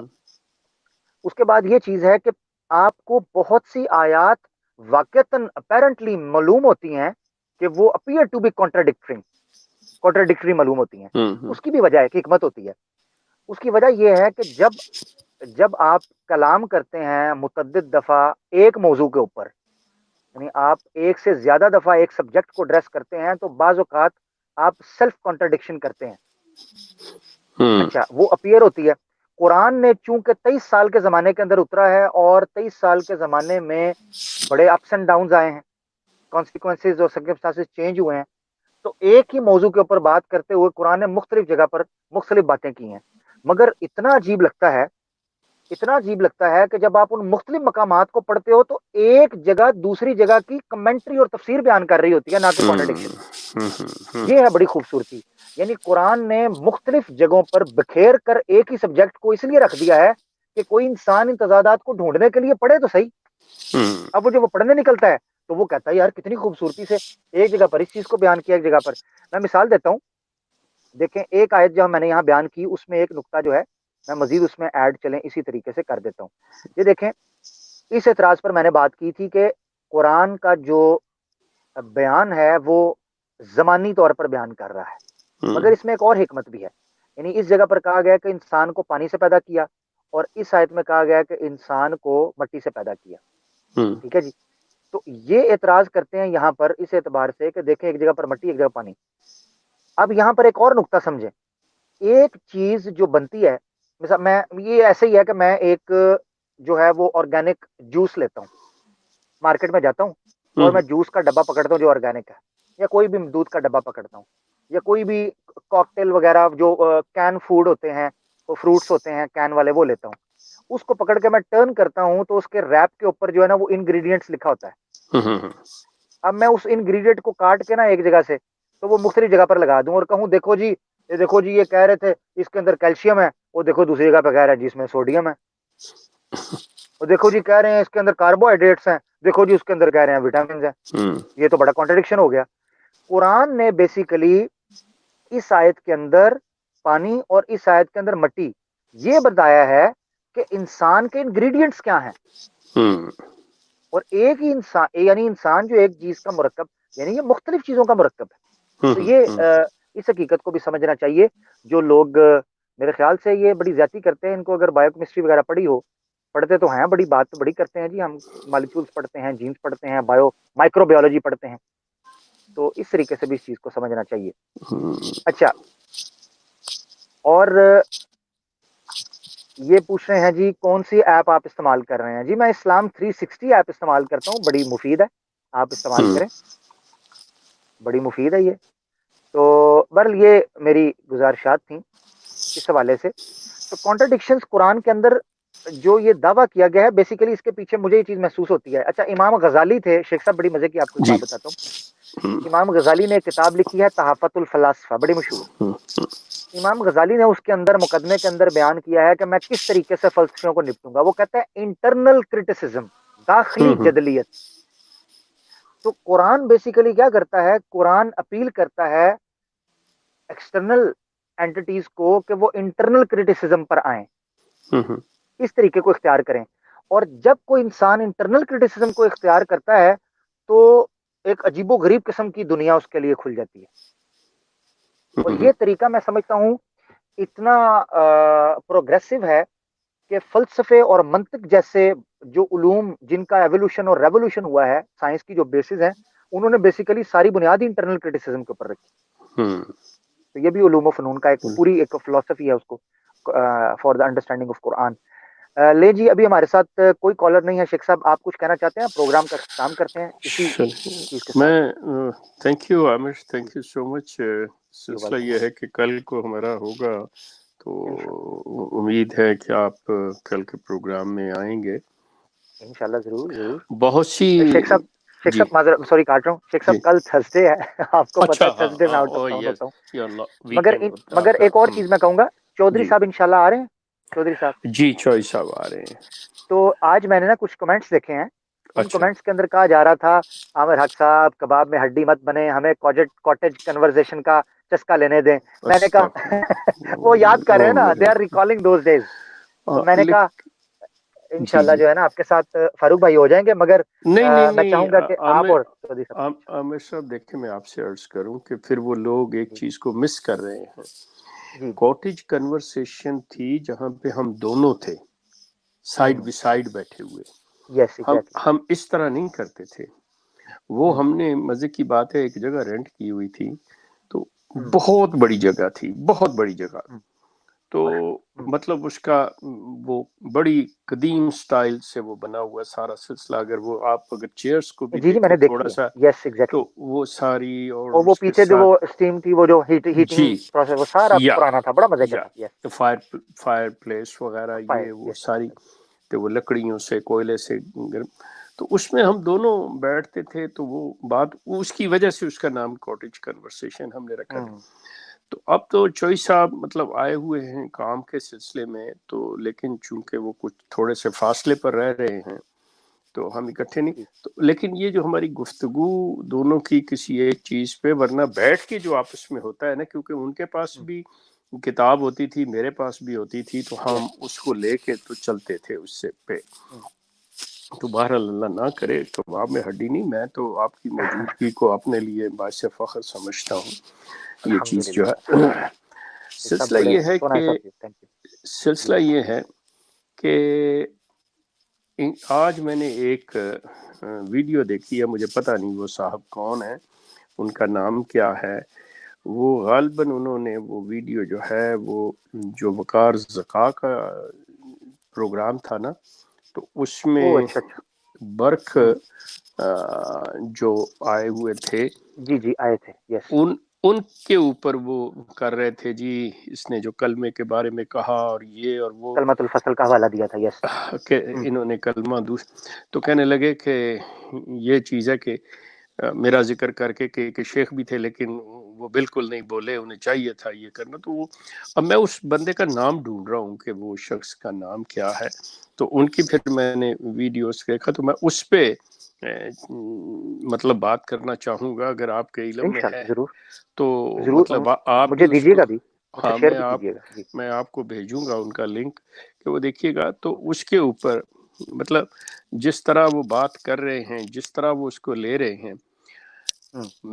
اس کے بعد یہ چیز ہے کہ آپ کو بہت سی آیات واقعتاً اپیرنٹلی معلوم ہوتی ہیں کہ وہ اپیئر ٹو بی کانٹرڈکٹری معلوم ہوتی ہیں. اس کی بھی وجہ ہے کہ حکمت ہوتی ہے. اس کی وجہ یہ ہے کہ جب آپ کلام کرتے ہیں متعدد دفعہ ایک موضوع کے اوپر, یعنی آپ ایک سے زیادہ دفعہ ایک سبجیکٹ کو ایڈریس کرتے ہیں, تو بعض اوقات آپ سیلف کانٹرڈکشن کرتے ہیں. اچھا, وہ اپیئر ہوتی ہے. قرآن نے چونکہ 23 سال کے زمانے کے اندر اترا ہے, اور 23 سال کے زمانے میں بڑے اپس اینڈ ڈاؤنز آئے ہیں, کانسیکوینسز اور سرکمسٹانسز چینج ہوئے ہیں, تو ایک ہی موضوع کے اوپر بات کرتے ہوئے قرآن نے مختلف جگہ پر مختلف باتیں کی ہیں، مگر اتنا عجیب لگتا ہے کہ جب آپ ان مختلف مقامات کو پڑھتے ہو تو ایک جگہ دوسری جگہ کی کمنٹری اور تفسیر بیان کر رہی ہوتی ہے، نہ کہ کانٹرڈکشن۔ یہ ہے بڑی خوبصورتی، یعنی قرآن نے مختلف جگہوں پر بکھیر کر ایک ہی سبجیکٹ کو اس لیے رکھ دیا ہے کہ کوئی انسان ان تضادات کو ڈھونڈنے کے لیے پڑھے تو صحیح۔ اب وہ جب وہ پڑھنے نکلتا ہے تو وہ کہتا ہے یار کتنی خوبصورتی سے ایک جگہ پر اس چیز کو بیان کیا، ایک جگہ پر۔ میں مثال دیتا ہوں، دیکھیں ایک آیت جو میں نے یہاں بیان کی اس میں ایک نقطہ جو ہے میں مزید اس میں ایڈ چلیں اسی طریقے سے کر دیتا ہوں۔ یہ دیکھیں اس اعتراض پر میں نے بات کی تھی کہ قرآن کا جو بیان ہے وہ زمانی طور پر بیان کر رہا ہے، مگر اس میں ایک اور حکمت بھی ہے، یعنی اس جگہ پر کہا گیا کہ انسان کو پانی سے پیدا کیا، اور اس آیت میں کہا گیا کہ انسان کو مٹی سے پیدا کیا، ٹھیک ہے جی۔ تو یہ اعتراض کرتے ہیں یہاں پر اس اعتبار سے کہ دیکھیں ایک جگہ پر مٹی ایک جگہ پانی۔ اب یہاں پر ایک اور نقطہ سمجھیں، ایک چیز جو بنتی ہے، مثلا میں یہ ایسے ہی ہے کہ میں ایک جو ہے وہ آرگینک جوس لیتا ہوں، مارکیٹ میں جاتا ہوں اور میں جوس کا ڈبہ پکڑتا ہوں جو آرگینک ہے، یا کوئی بھی دودھ کا ڈبہ پکڑتا ہوں، یا کوئی بھی کاکٹیل وغیرہ جو کین فوڈ ہوتے ہیں، وہ فروٹس ہوتے ہیں کین والے، وہ لیتا ہوں، اس کو پکڑ کے میں ٹرن کرتا ہوں تو اس کے ریپ کے اوپر جو ہے نا وہ انگریڈینٹس لکھا ہوتا ہے۔ اب میں اس انگریڈینٹ کو کاٹ کے نا ایک جگہ سے تو وہ مختلف جگہ پر لگا دوں اور کہوں دیکھو جی یہ کہہ رہے تھے اس کے اندر کیلشیم ہے، وہ دیکھو دوسری جگہ پہ کہہ رہا ہے جس میں سوڈیم ہے، اور دیکھو جی کہہ رہے ہیں اس کے اندر کاربوہائیڈریٹس ہیں، دیکھو جی اس کے اندر کہہ رہے ہیں وٹامنز ہیں۔ یہ تو بڑا کانٹرڈکشن ہو گیا۔ قرآن نے بیسیکلی اس آیت کے اندر پانی اور اس آیت کے اندر مٹی یہ بتایا ہے کہ انسان کے انگریڈینٹس کیا ہیں، اور ایک ہی انسان یعنی انسان جو ایک چیز کا مرکب، یعنی یہ مختلف چیزوں کا مرکب ہے۔ تو یہ اس حقیقت کو بھی سمجھنا چاہیے۔ جو لوگ میرے خیال سے یہ بڑی زیادتی کرتے ہیں، ان کو اگر بایو کیمسٹری وغیرہ پڑھتے تو ہیں، بڑی بات تو بڑی کرتے ہیں جی، ہم مالیکولز پڑھتے ہیں، جینز پڑھتے ہیں، مائکرو بایولوجی پڑھتے ہیں، تو اس طریقے سے بھی اس چیز کو سمجھنا چاہیے۔ اچھا، اور یہ پوچھ رہے ہیں جی کون سی ایپ آپ استعمال کر رہے ہیں؟ جی میں اسلام 360 ایپ استعمال کرتا ہوں، بڑی مفید ہے، آپ استعمال کریں، بڑی مفید ہے یہ۔ تو بہرحال یہ میری گزارشات تھیں اس حوالے سے۔ تو کانٹرڈکشنز قرآن کے اندر جو یہ دعویٰ کیا گیا ہے، بیسیکلی اس کے پیچھے مجھے یہ چیز محسوس ہوتی ہے۔ اچھا، امام غزالی تھے، شیخ صاحب بڑی مزے کی آپ کو ایک بات بتاتا ہوں، امام غزالی نے ایک کتاب لکھی ہے تحفۃ الفلاسفہ، بڑی مشہور۔ امام غزالی نے اس کے اندر مقدمے کے اندر بیان کیا ہے کہ میں کس طریقے سے فلسفیوں کو نپٹوں گا۔ وہ کہتا ہے انٹرنل کرٹیسزم، داخلی جدلیت۔ تو قرآن بیسیکلی کیا کرتا ہے؟ قرآن اپیل کرتا ہے ایکسٹرنل اینٹیٹیز کو کہ وہ انٹرنل کرٹیسزم پر آئیں، اس طریقے کو اختیار کریں۔ اور جب کوئی انسان انٹرنل کرٹیسزم کو اختیار کرتا ہے تو ایک عجیب و غریب قسم کی دنیا اس کے لیے کھل جاتی ہے۔ اور یہ طریقہ میں سمجھتا ہوں اتنا پروگریسو ہے کہ فلسفے اور منطق جیسے جو علوم جن کا ایوولوشن اور ریولوشن ہوا ہے، سائنس کی جو بیسز ہیں، انہوں نے بیسیکلی ساری بنیادی انٹرنل کرٹیسزم کے اوپر رکھی۔ تو یہ بھی علوم و فنون کا ایک پوری ایک فلسفی ہے اس کو فار دا انڈرسٹینڈنگ آف قرآن۔ لے جی، ابھی ہمارے ساتھ کوئی کالر نہیں ہے، شیخ صاحب آپ کچھ کہنا چاہتے ہیں؟ پروگرام کا اختتام کرتے ہیں اسی چیز کے ساتھ۔ میں thank you Aamir, thank you so much. سلسلہ یہ ہے کہ کل کو ہمارا ہوگا تو امید ہے کہ آپ کل کے پروگرام میں آئیں گے انشاءاللہ، ضرور۔ بہت سی شیخ صاحب معذرت، سوری کاٹ رہا ہوں، شیخ صاحب کل تھرسڈے ہے، آپ کو پتہ ہے تھرسڈے میں آؤٹ آف ٹاؤن ہوتا ہوں، مگر ایک اور چیز میں کہوں گا، چودھری صاحب انشاءاللہ آ رہے ہیں؟ چودھری صاحب جی، چوئی صاحب آ رہے ہیں۔ تو آج میں نے نا کچھ کمنٹس دیکھے ہیں، ان کمنٹس کے اندر کہا جا رہا تھا عامر حق صاحب کباب میں ہڈی مت بنے، ہمیں کاٹیج کنورزیشن کا چسکا لینے دیں۔ میں نے کہا وہ یاد کر رہے ہیں نا، they are recalling those days. تو میں نے کہا انشاءاللہ جو ہے نا آپ کے ساتھ فاروق بھائی ہو جائیں گے، مگر میں چاہوں گا کہ آپ اور عامر صاحب دیکھیں، میں آپ سے عرض کروں کہ پھر وہ لوگ ایک چیز کو مس کر رہے ہیں۔ کاٹیج کنورسیشن تھی جہاں پہ ہم دونوں تھے سائیڈ بائی سائیڈ بیٹھے ہوئے، ہم اس طرح نہیں کرتے تھے۔ وہ ہم نے مزے کی بات ہے ایک جگہ رینٹ کی ہوئی تھی، تو بہت بڑی جگہ تھی، بہت بڑی جگہ، تو مطلب اس کا وہ بڑی قدیم سٹائل سے وہ بنا ہوا سارا سلسلہ. اگر وہ آپ اگر چیئرز کو بھی جی میں نے دیکھیں دیکھی تھوڑا ہے. سا یس ایگزیکٹلی. تو وہ ساری اور اور وہ اس کے پیچھے جو ساتھ وہ اسٹیم تھی, وہ جو ہیٹنگ جی پروسیس, وہ سارا یا پرانا تھا, بڑا مزے کا تھا. یس فائر پلیس وغیرہ فائر. یہ وہ یس ساری تو وہ لکڑیوں سے کوئلے سے تو اس میں ہم دونوں بیٹھتے تھے. تو وہ بات اس کی وجہ سے اس کا نام کاٹیج کنورسیشن ہم نے رکھا تھا. تو اب تو چوئی صاحب مطلب آئے ہوئے ہیں کام کے سلسلے میں, تو لیکن چونکہ وہ کچھ تھوڑے سے فاصلے پر رہ رہے ہیں تو ہم اکٹھے نہیں. تو لیکن یہ جو ہماری گفتگو دونوں کی کسی ایک چیز پہ, ورنہ بیٹھ کے جو آپس میں ہوتا ہے نا, کیونکہ ان کے پاس بھی کتاب ہوتی تھی, میرے پاس بھی ہوتی تھی, تو ہم اس کو لے کے تو چلتے تھے اس سے پہ. تو بہرحال اللہ نہ کرے کباب میں ہڈی نہیں, میں تو آپ کی موجودگی کو اپنے لیے باعث فخر سمجھتا ہوں. یہ چیز جو ہے سلسلہ یہ ہے کہ آج میں نے ایک ویڈیو دیکھی ہے, مجھے پتہ نہیں وہ صاحب کون ہے, ان کا نام کیا ہے. وہ غالباً انہوں نے وہ ویڈیو جو ہے وہ جو وقار زکا کا پروگرام تھا نا, تو اس میں برق جو آئے ہوئے تھے جی آئے تھے. یس ان کے اوپر وہ کر رہے تھے جی, اس نے جو کلمے کے بارے میں کہا اور یہ اور وہ, کلمۃ الفصل کا حوالہ دیا تھا. یس کہ انہوں نے کلمہ تو کہنے لگے کہ یہ چیز ہے کہ میرا ذکر کر کے کہ شیخ بھی تھے لیکن وہ بالکل نہیں بولے, انہیں چاہیے تھا یہ کرنا. تو وہ اب میں اس بندے کا نام ڈھونڈ رہا ہوں کہ وہ شخص کا نام کیا ہے. تو ان کی پھر میں نے ویڈیوز دیکھا, تو میں اس پہ مطلب بات کرنا چاہوں گا اگر آپ کے علم میں ہے تو. مطلب آپ بھی مجھے اس دیجیے کو, گا بھی, ہاں شیئر بھی کیجیے گا. میں آپ کو بھیجوں گا ان کا لنک کہ وہ دیکھیے گا. تو اس کے اوپر مطلب جس طرح وہ بات کر رہے ہیں, جس طرح وہ اس کو لے رہے ہیں,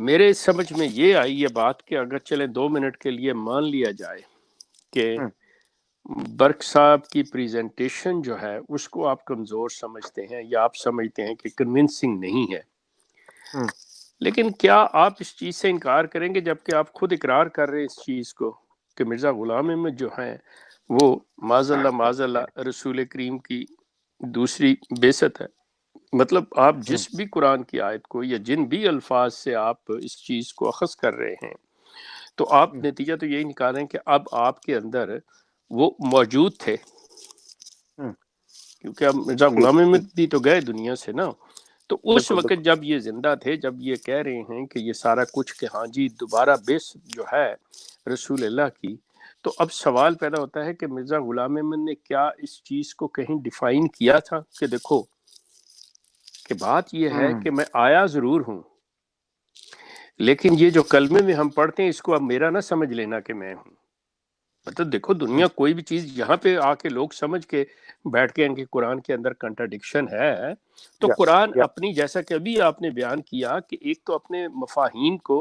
میرے سمجھ میں یہ آئی یہ بات کہ اگر چلے 2 منٹ کے لیے مان لیا جائے کہ برق صاحب کی پریزنٹیشن جو ہے اس کو آپ کمزور سمجھتے ہیں یا آپ سمجھتے ہیں کہ کنونسنگ نہیں ہے, لیکن کیا آپ اس چیز سے انکار کریں گے جبکہ آپ خود اقرار کر رہے ہیں اس چیز کو کہ مرزا غلام احمد جو ہیں وہ معاذ اللہ رسول کریم کی دوسری بعثت ہے. مطلب آپ جس بھی قرآن کی آیت کو یا جن بھی الفاظ سے آپ اس چیز کو اخذ کر رہے ہیں, تو آپ نتیجہ تو یہی نکال رہے ہیں کہ اب آپ کے اندر وہ موجود تھے, کیونکہ اب مرزا غلام احمد بھی تو گئے دنیا سے نا. تو اس وقت جب یہ زندہ تھے, جب یہ کہہ رہے ہیں کہ یہ سارا کچھ کہ ہاں جی دوبارہ بعثت جو ہے رسول اللہ کی, تو اب سوال پیدا ہوتا ہے کہ مرزا غلام احمد نے کیا اس چیز کو کہیں ڈیفائن کیا تھا کہ دیکھو کہ بات یہ ہے کہ میں آیا ضرور ہوں, لیکن یہ جو کلمے میں ہم پڑھتے ہیں اس کو اب میرا نہ سمجھ لینا کہ میں ہوں. مطلب دیکھو دنیا کوئی بھی چیز یہاں پہ آ کے لوگ سمجھ کے بیٹھ کے ان کے قرآن کے اندر کنٹراڈکشن ہے, تو قرآن اپنی جیسا کہ ابھی آپ نے بیان کیا کہ ایک تو اپنے مفاہیم کو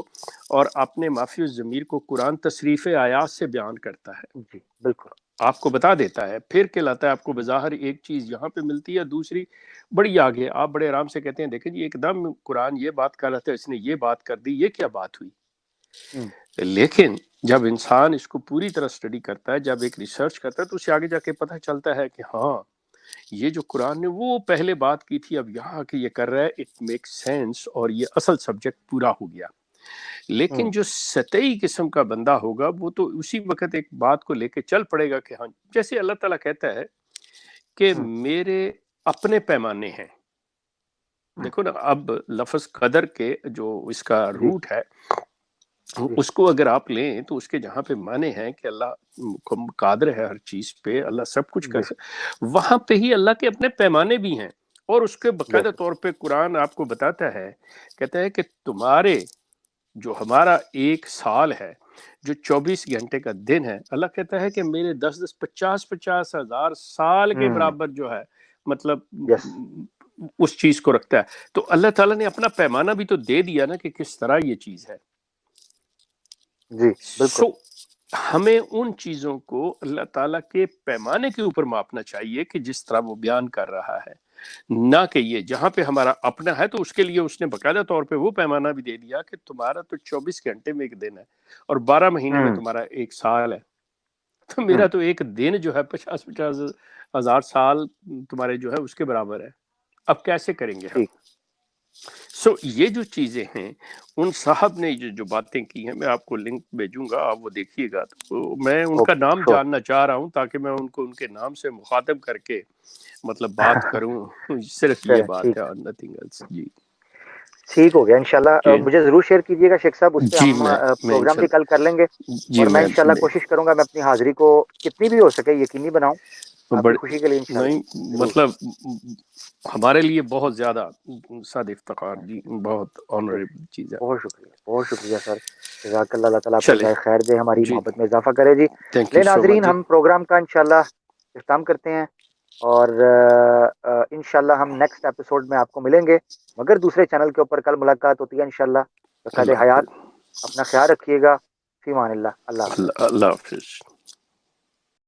اور اپنے مافی الضمیر کو قرآن تصریف آیات سے بیان کرتا ہے, جی بالکل آپ کو بتا دیتا ہے, پھر کہلاتا ہے آپ کو بظاہر ایک چیز یہاں پہ ملتی ہے, دوسری بڑی آگے. آپ بڑے آرام سے کہتے ہیں دیکھیں جی ایک دم قرآن یہ بات کر رہا تھا, اس نے یہ بات کر دی, یہ کیا بات ہوئی. لیکن جب انسان اس کو پوری طرح اسٹڈی کرتا ہے, جب ایک ریسرچ کرتا ہے, تو اسے آگے جا کے پتہ چلتا ہے کہ ہاں یہ جو قرآن نے وہ پہلے بات کی تھی اب یہاں آ کے یہ کر رہا ہے, اٹ میک سینس, اور یہ اصل سبجیکٹ پورا ہو گیا. لیکن جو سطحی قسم کا بندہ ہوگا وہ تو اسی وقت ایک بات کو لے کے چل پڑے گا کہ ہاں جیسے اللہ تعالیٰ کہتا ہے کہ میرے اپنے پیمانے ہیں. دیکھو نا, اب لفظ قدر کے جو اس کا روٹ ہے اس کو اگر آپ لیں تو اس کے جہاں پہ معنی ہیں کہ اللہ قادر ہے ہر چیز پہ, اللہ سب کچھ کر سکتا, وہاں پہ ہی اللہ کے اپنے پیمانے بھی ہیں. اور اس کے باقاعدہ طور پہ قرآن آپ کو بتاتا ہے, کہتا ہے کہ تمہارے جو ہمارا ایک سال ہے جو 24 گھنٹے کا دن ہے, اللہ کہتا ہے کہ میرے 50 ہزار سال کے برابر جو ہے مطلب اس چیز کو رکھتا ہے. تو اللہ تعالیٰ نے اپنا پیمانہ بھی تو دے دیا نا کہ کس طرح یہ چیز ہے. سو ہمیں ان چیزوں کو اللہ تعالیٰ کے پیمانے کے اوپر ماپنا چاہیے کہ جس طرح وہ بیان کر رہا ہے, نہ کہ یہ جہاں پہ ہمارا اپنا ہے تو اس کے لیے اس نے باقاعدہ طور پہ وہ پیمانہ بھی دے دیا کہ تمہارا تو 24 گھنٹے میں ایک دن ہے اور 12 مہینے میں تمہارا ایک سال ہے. تو میرا تو ایک دن جو ہے 50,000 سال تمہارے جو ہے اس کے برابر ہے. اب کیسے کریں گے ہم؟ سو یہ جو چیزیں ہیں ان صاحب نے جو باتیں کی ہیں، میں آپ کو لنک بھیجوں گا، آپ وہ دیکھیے گا. تو میں ان کا نام جاننا چاہ رہا ہوں تاکہ میں ان کو ان کے نام سے مخاطب کر کے مطلب بات کروں. صرف یہ بات ہے اور نتھنگ ایلس. جی ٹھیک ہو گیا. انشاءاللہ مجھے ضرور شیئر کیجیے گا شیخ صاحب، اس پہ جی ہم میں پروگرام بھی کل کر لیں گے. جی اور میں انشاءاللہ کوشش کروں گا میں اپنی حاضری کو کتنی بھی ہو سکے یقینی بناؤں آپ کی خوشی کے لیے انشاءاللہ. نہیں مطلب ہمارے لیے بہت زیادہ صد افتخار. جی بہت آنریبل چیز ہے. بہت شکریہ سر. جزاک اللہ. اللہ تعالیٰ آپ کو چلے جزائے خیر دے، ہماری جی محبت میں اضافہ کرے. جی تھینک یو لے سو ناظرین، مچ. ہم پروگرام کا انشاءاللہ اختتام کرتے ہیں اور انشاءاللہ ہم نیکسٹ ایپیسوڈ میں آپ کو ملیں گے، مگر دوسرے چینل کے اوپر. کل ملاقات ہوتی ہے انشاءاللہ. بقید اللہ حیات حافظ. اپنا خیال رکھیے گا. فی امان اللہ. اللہ حافظ. اللہ حافظ.